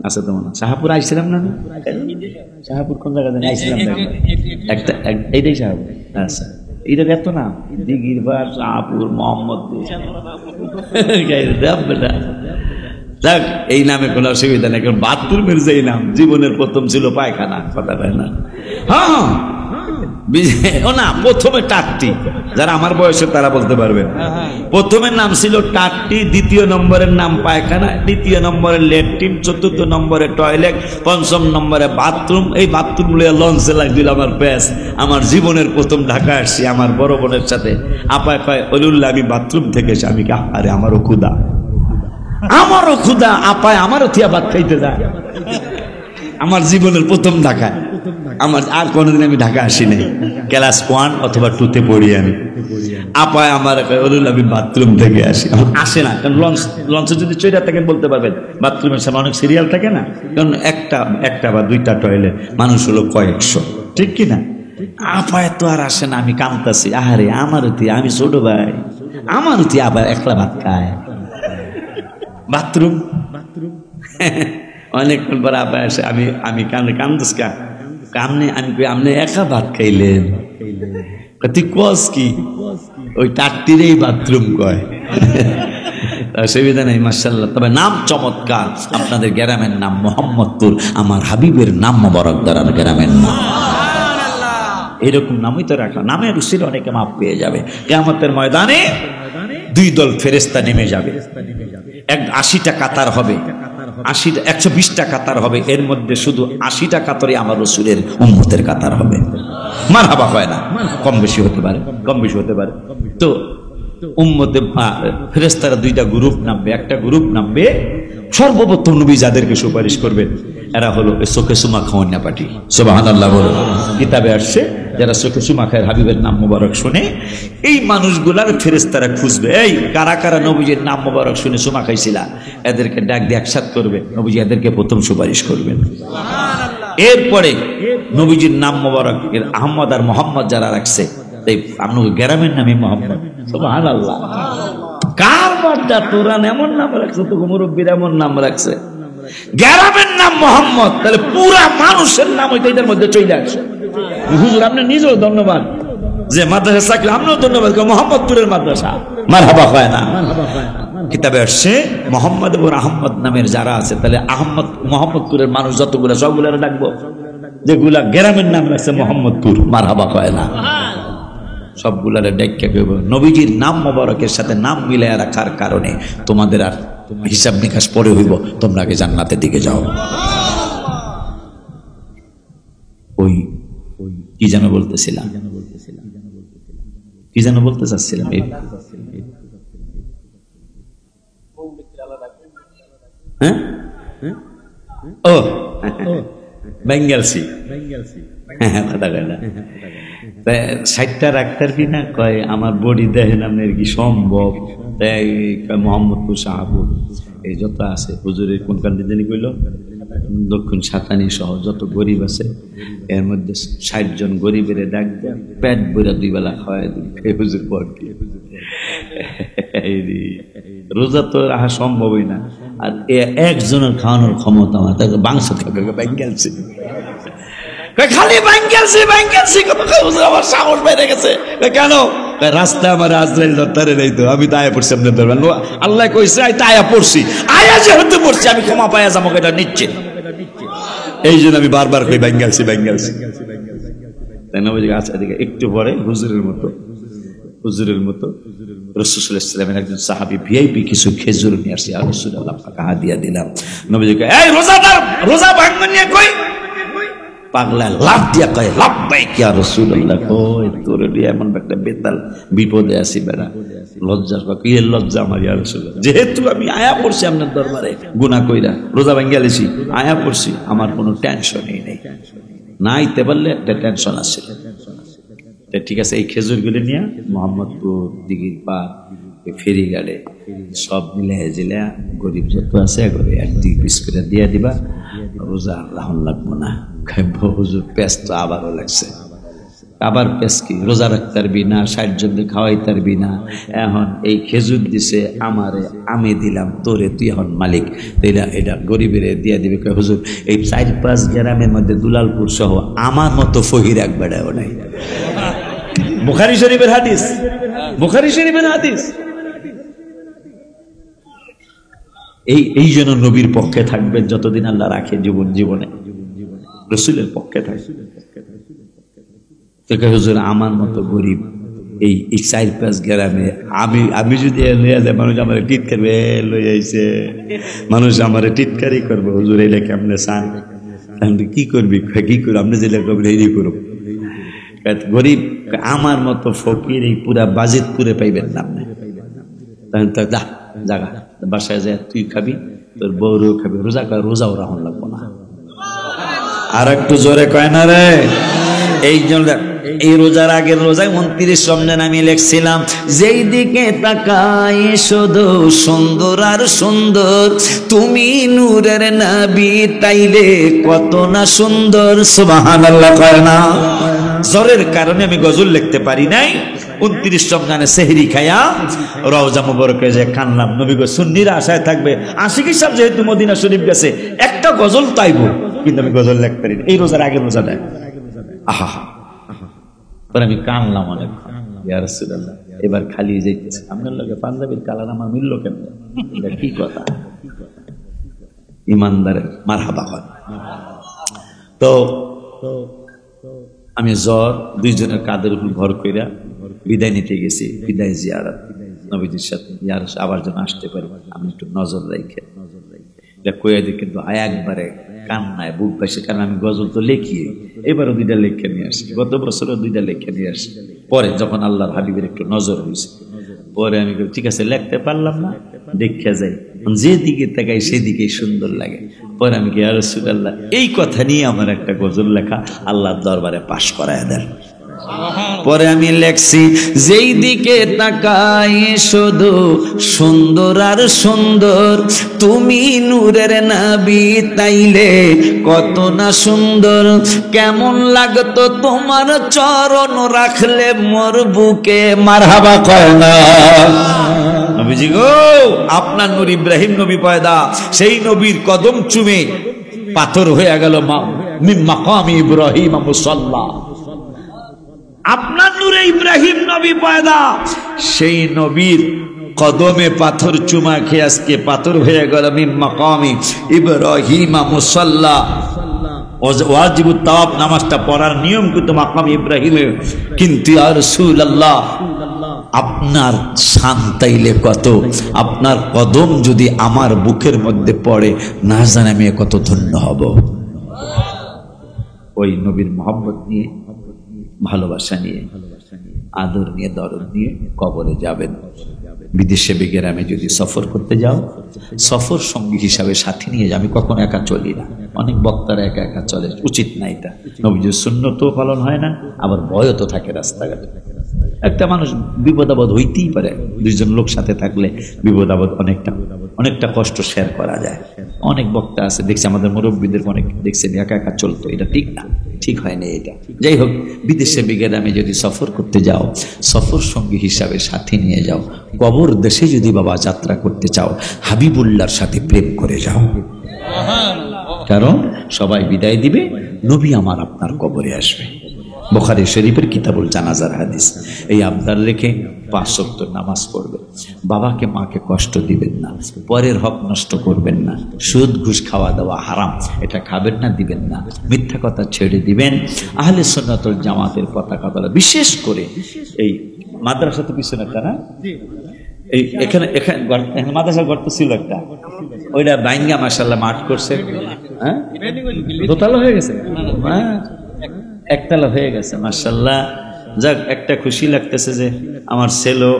আছে তো মনে, শাহপুর আইছিলাম না? শাহপুর কোন জায়গা জানি আইছিলাম একটা, এইটাই শাহপুর। আচ্ছা, এটা এত না, দিঘির বার, শাহপুর, মোহাম্মদপুর, যাক এই নামে কোনো অসুবিধা নেই, কারণ বাথরুমের যে নাম জীবনের প্রথম ছিল পায়খানা, কথা হয় না? হ্যাঁ ও না, প্রথমে টাট্টি, যারা আমার বয়সের তারা বলতে পারবেন। প্রথমের নাম ছিল টাট্টি, দ্বিতীয় নম্বরের নাম পায়খানা, তৃতীয় নম্বরে ল্যাট্রিন, চতুর্থ নম্বরে টয়লেট, পঞ্চম নম্বরে বাথরুম। এই বাথরুম লিয়ে লঞ্চে লাগছিল আমার ব্যাস। আমার জীবনের প্রথম ঢাকা আসছি আমার বড় বোনের সাথে, আপায় কয় অলিউল্লাহ আমি বাথরুম থেকে এসে, আমি আরে আমারও ক্ষুধা, আপায় আমারও থিয়া ভাত খাইতে যায়। আমার জীবনের প্রথম ঢাকা, আমার আর কোনোদিন আমি ঢাকা আসি নাই। ক্লাস 1 অথবা 2 পড়ি আমি। আপায় আমার আমি বাথরুম থেকে আসি, আমার আসে না, কারণ লঞ্চে যদি চইরা থাকেন বলতে পারবেন বাথরুমের সামনে অনেক সিরিয়াল থাকে না, কারণ একটা বা 2টা টয়লেট, মানুষ হলো কয়েকশো, ঠিক কিনা? আপায় তো আর আসে না, আমি কামতাছি, আরে আমারও তুই, আমি ছোট ভাই, আমারও তুই আবার একলা ভাত খায় বাথরুম। অনেকক্ষণ পর আবার আসে, আমি কামতাস কা কামনে, আমি আপনি একা ভাত খাইলেন, তুই কস কি? ওই টাট্টিরেই বাথরুম কয়। সুবিধা নেই, মাশাআল্লাহ। তবে নাম চমৎকার, আপনাদের গ্রামের নাম মোহাম্মদপুর, আমার হাবিবের নাম মোবারক দ্বারার গ্রামের নাম। এরকম নামই তো রাখা, নামের উসিলে অনেকে মাপ পেয়ে যাবে। কিয়ামতের ময়দানে 2 দল ফেরেশতা নেমে যাবে, 80টা কাতার হবে, 120টা কাতার হবে, এর মধ্যে শুধু 80টা কাতারই আমার রাসূলের উম্মতের কাতার হবে। মারহাবা হয় না, কম বেশি হতে পারে, কম বেশি হতে পারে। তো উম্মতে ফেরেশতারা 2টা গ্রুপ নামবে। একটা গ্রুপ নামবে সর্বপ্রথম নবী যাদেরকে সুপারিশ করবেন, এরা হলো চোখে সুমা খাওয়ান্না পার্টি। সুবহানাল্লাহ বলো। কিতাবে আসছে যারা চোখে সুমা খায় হাবিবের নাম মোবারক শুনে, এই মানুষগুলার ফেরেশতারা খুঁজবে, এই কারা কারা নবীজির নাম মোবারক শুনে সুমা খাইছিলা, এদেরকে ডাক দিয়ে একসাথ করবে, নবীজি এদেরকে প্রথম সুপারিশ করবেন। এরপরে নবীজির নাম মোবারক আহমদ আর মোহাম্মদ যারা রাখছে, তাই আপনার গ্রামের নামে মোহাম্মদ। সুবহানাল্লাহ। কার বাড্ডা তোরা এমন নাম রাখছে, তো মুরব্বীর এমন নাম রাখছে, গ্রামের নাম মোহাম্মদ, তাহলে পুরা মানুষের নাম হইতে এদের মধ্যে চলে আসে। হুজুর আপনি নিজেও ধন্যবাদ যে মাদ্রাসা চাকরি, আপনিও ধন্যবাদ, মোহাম্মদপুরের মাদ্রাসা। মারহাবা হয় না? কিতাবে আসছে মোহাম্মদ এবং আহমদ নামের যারা আছে, তাহলে আহমদ মোহাম্মদপুরের মানুষ যতগুলো সবগুলো ডাকবো, যেগুলা গ্রামের নাম রাখছে মোহাম্মদপুর। মারহাবা হয় না? সবগুলারে ডাক্কা কইব। নবীজির নাম মোবারকের সাথে নাম মিলাইয়া রাখার কারণে তোমাদের আর হিসাব নিকাশ পরে হইব, তোমরা আগে জান্নাতের দিকে যাও। ওই কি যেন বলতেছিলাম, কি যেন বলতে চাচ্ছিলাম, হ্যাঁ ও বেঙ্গালসি, হ্যাঁ কথা কয় না, 60টা রাখতার কি না কয় আমার বডি দেখেন আপনার কি সম্ভব? তাই মোহাম্মদপুর শাহপুর এই যত আছে হুজুরের কোন কান্দি জানি কইল, দক্ষিণ সাতানি সহ যত গরিব আছে, এর মধ্যে 60 জন গরিবের ডাক দেয়, পেট বইরা 2 বেলা খাওয়াই দিই হুজুর বডি। রোজা তো রাখা সম্ভবই না, আর একজনের খাওয়ানোর ক্ষমতা আমার, তাকে বাংশ থাকে বেঙ্গালছি, খালি ব্যাংকেলসি আমার সাহস বাইরে গেছে। কেন? রাস্তা আমার আজরাইল ধরতে নেই তো, আমি তো আয়া পড়ছি আপনার দরবার, আল্লাহ কইছে আই তো আয়া পড়ছি, আয়া যেহেতু পড়ছি আমি ক্ষমা পাইয়া যাবো, এটা নিচ্ছে, এই জন্য আমি বারবার কই ব্যাংকেলসি ব্যাংকেলসি। তাই না? আচ্ছা এদিকে একটু পরে হুজুরের মতো রাসূল সাল্লাল্লাহু আলাইহি ওয়াসাল্লামের একজন সাহাবী ভিআইপি কিছু খেজুর নিয়ে আসছে, আর রাসূলুল্লাহ পাক হাদিয়া দিলাম। নবীজিকে এই রোজাদার রোজা ভাঙবেন নিয়ে কই, পাগলা লাভ দিয়া কয় লাব্বাইক ইয়া রাসূলুল্লাহ। কই তোর এমন একটা বেতাল বিপদে আছি বেড়া, লজ্জা কি লজ্জা আমার ইয়া রাসূলুল্লাহ, যেহেতু আমি আয়া পড়ছি আপনার দরবারে গুনাহ কইরা, রোজা ভাঙ্গা লেছি, আয়া পড়ছি, আমার কোনো টেনশনই নেই, নাইতে পারলে একটা টেনশন আছে। ঠিক আছে, এই খেজুরগুলি নিয়ে মোহাম্মদপুর দিঘির পা ফেরি গাড়ে সব মিলে জিলা গরিব যত আছে করে 1-2 পিস করে দিয়ে দিবা, রোজা রাহন লাগবো না। হুজুর পেস তো আবারও লাগছে, আবার পেস কি রোজা রাখতে পারবি না, 60 জনকে খাওয়াইতে পারবি না, এখন এই খেজুর দিছে আমারে, আমি দিলাম তোরে, তুই এখন মালিক, এটা গরিবের দিয়ে দিবে। হুজুর এই 4-5 গ্রামের মধ্যে দুলালপুর সহ আমার মতো ফকির এক বেড়াও নাই। বুখারী শরীফের হাদিস, বুখারী শরীফের হাদিস। এই জন্য নবীর পক্ষে থাকবেন যতদিন আল্লাহ রাখে জীবনে, রাসূলের পক্ষে থাকবে। হুজুর আমার মতো গরিব এই 4-5 গ্রামে আমি যদি লইয়া যাই, মানুষ আমার টিটকারবে, লইয়া আইছে মানুষ আমার টিটকারি করবো, হুজুর এলে কেমনে চান, কি করবি, কি করবো আপনি যেটা করবেন এই করব। গরিব আমার মতো ফকির এই পুরা বাজিতপুরে পাইবেন না আপনি, তখন তো জাগা বাসায় যায়, তুই খাবি, তোর বউরও খাবি, রোজাও রাহন লাগবো না। আর একটু জোরে কয় না রে। এই জন্য এই রোজার আগের রোজায় 29 রমজান আমি লিখছিলাম, যেই দিকে তাকাই শুধু সুন্দর আর সুন্দর, তুমি নূরের নবী তাইলে কত না সুন্দর। সুবহানাল্লাহ কয় না। জ্বরের কারণে আমি গজল লিখতে পারি নাই। 29 রমজানে সেহরি খায়া রওজা মুবারকে যে কানলাম। নবী গো সুন্নিরা আশায় থাকবে, আশিকি সাহেব যেহেতু মদিনা শরীফ গেছে একটা গজল তাইবো, কিন্তু আমি গজল লিখতে পারি না। এই রোজার আগের রোজা দেয়। আহা, পরে আমি কানলাম অনেক, ইয়া রাসূলুল্লাহ এবার খালি যাইতেছে, আপনার লগে পাঞ্জাবির কালার আমার মিলল কেন? এটা কি কথা? ইমানদারের মারহাবা হয়। তো আমি জ্বর, দুইজনের কাঁধের উপর ভর কইরা বিদায় নিতে গেছি, বিদায় জিয়ারত নবীজির সাথে। ইয়ার আবার যেন আসতে পারি, আমি একটু নজর রাখে এটা কইয়া দিই। কিন্তু একবারে কান্নায় বুক পাইছে, কারণ আমি গজল তো লেখি, এবারও 2টা লেখে নিয়ে আসি, গত বছরও 2টা লেখে নিয়ে আসি। পরে যখন আল্লাহর হাবিবের একটু নজর হয়েছে, পরে আমি ঠিক আছে লিখতে পারলাম না, দেখে যাই, যেদিকে তাকাই সেদিকেই সুন্দর লাগে। পরে আমি কি ইয়া রাসূলুল্লাহ এই কথা নিয়ে আমার একটা গজল লেখা আল্লাহর দরবারে পাশ করায় দেন। পরে আমি লেখছি, যেই দিকে তাকাই শুধু সুন্দর আর সুন্দর, তুমি নূরের নবী তাইলে কত না সুন্দর। কেমন লাগতো তোমার চরণ রাখলে মোর বুকে। মারহাবা কয় না। নবীজি গো, আপনার নূর ইব্রাহিম নবী পয়দা, সেই নবীর কদম চুমে পাথর হয়ে গেল মিন মাকাম ইব্রাহিম মুসাল্লা। আপনার নূরে ইব্রাহিম নবী পয়দা, সেই নবীর কদমে পাথর চুমা খেয়ে আজকে পাথর হয়ে গেল মিন মাকামি ইব্রাহিম মুসাল্লা। ওয়াজিবুত তাওয়াফ নামাজটা পড়ার নিয়ম কিন্তু মাকাম ইব্রাহিমে। কিন্তু ইয়া রাসূলুল্লাহ আপনার শান তাইলে কত, আপনার কদম যদি আমার বুকের মধ্যে পড়ে, না জানি আমি কত ধন্য হব। ওই নবীর মহব্বত নিয়ে, ভালোবাসা নিয়ে, আদর নিয়ে, দরদ নিয়ে কবরে যাবেন। বিদেশে বেগেরামে যদি সফর করতে যাও, সফর সঙ্গী হিসাবে সাথী নিয়ে যাও। আমি কখনো একা চলি না, অনেক বক্তারা একা একা চলে, উচিত না এটা। নবীজির সুন্নতও পালন হয় না, আবার ভয়ও তো থাকে রাস্তাঘাটে। একটা মানুষ বিপদাবদ হইতেই পারে, 2জন লোক সাথে থাকলে বিপদাবদ অনেকটা কষ্ট শেয়ার করা যায়। অনেক বক্তা আছে দেখছি, আমাদের মুরব্বীদের অনেক দেখছেন একা একা চলতো, এটা ঠিক না, ঠিক হয়নি এটা। যাই হোক, বিদেশে বেগেরামে যদি সফর করতে যাও, সফর সঙ্গী হিসাবে সাথে নিয়ে যাও। কবর দেশে যদি বাবা যাত্রা করতে চাও, হাবিবুল্লাহর সাথে প্রেম করে যাও, কারণ সবাই বিদায় দিবে, নবী আমার আপনার কবরে আসবে। বুখারী শরীফের কিতাবুল জানাজার হাদিস। এই আবদার রেখে 5 ওয়াক্ত নামাজ পড়বেন, বাবাকে মাকে কষ্ট দিবেন না, পরের হক নষ্ট করবেন না, সুদ ঘুষ খাওয়া দাওয়া হারাম, এটা খাবেন না, দিবেন না, মিথ্যা কথা ছেড়ে দিবেন। আহলে সুন্নাত ওয়াল জামাতের পতাকা তলা, বিশেষ করে এই মাদ্রাসা তো পিছনে একটা না, এই এখানে মাদ্রাসার গর্ত ছিল একটা, ওইটা বাইঙ্গা মাশাআল্লাহ মাঠ করছে, হ্যাঁ দোতলা হয়ে গেছে, হ্যাঁ একতলা হয়ে গেছে মাশাআল্লাহ। যাক, একটা খুশি লাগতেছে যে আমার ছেলেও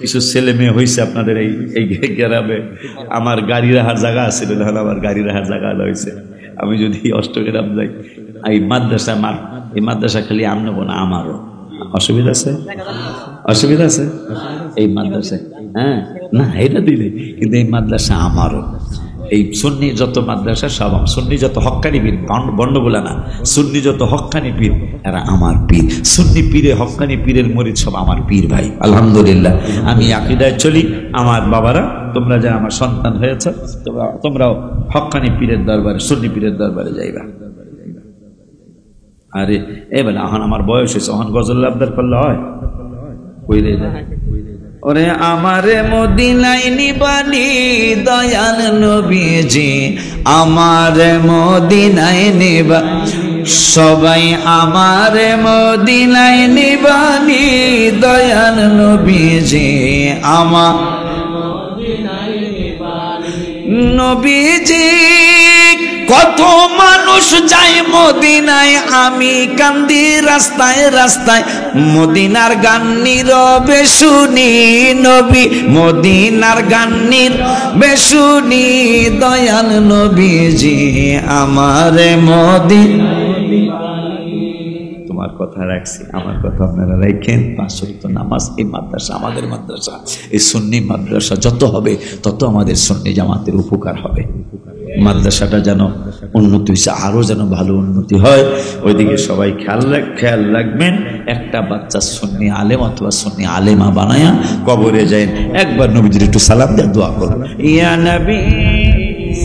কিছু ছেলে মেয়ে হয়েছে আপনাদের এই গ্রামে। আমার গাড়ি রাখার জায়গা আছে, আমার গাড়ি রাখার জায়গা হয়েছে। আমি যদি অষ্টগ্রাম যাই, এই মাদ্রাসা এই মাদ্রাসা খালি আমি নেবো না, আমারও অসুবিধা আছে, অসুবিধা আছে এই মাদ্রাসায়, হ্যাঁ না এটা দিলে, কিন্তু এই মাদ্রাসা আমারও। এই সুন্নি যত মাদ্রাসা সব, সুন্নি যত হক্কানি পীর, বন্ডগুলা না, সুন্নি যত হক্কানি পীর এরা আমার পীর। সুন্নি পীরে হক্কানি পীরের মরিদ সব আমার পীর ভাই, আলহামদুলিল্লাহ। আমি আকীদায় চলি, আমার বাবারা, তোমরা যারা আমার সন্তান হয়েছ, তোমরাও হক্কানি পীরের দরবারে, সুন্নি পীরের দরবারে যাইবা। আরে এবার এখন আমার বয়স হয়েছে, এখন গজল আবদার করলে হয়, কইরে যায়। ওরে আমারে মদিনায় নিবানি দয়াল নবীজি, আমারে মদিনায় নিবা, সবাই আমারে মদিনায় নিবানি দয়াল নবীজি, আমার নবীজি কত মানুষ যায় মদিনায়, আমি কান্দি রাস্তায় রাস্তায়, মদিনার গান নীরবে শুনি নবী, মদিনার গান নীরবে শুনি দয়াল নবীজি আমার মদিনা। তোমার কথা রাখছি, আমার কথা আপনারা রাখেন। 5 ওয়াক্ত নামাজ, এই মাদ্রাসা আমাদের মাদ্রাসা, এই সুন্নি মাদ্রাসা যত হবে তত আমাদের সুন্নি জামাতের উপকার হবে। মাদ্রাসাটা যেন উন্নতি হয়েছে, আরো যেন ভালো উন্নতি হয়, ওইদিকে সবাই খেয়াল রাখবেন। একটা বাচ্চা সুন্নি আলেম অথবা সুন্নি আলেমা বানায়া কবরে যায়, একবার নবীজির একটু সালাম দিয়ে দোয়া করো, ইয়া নবী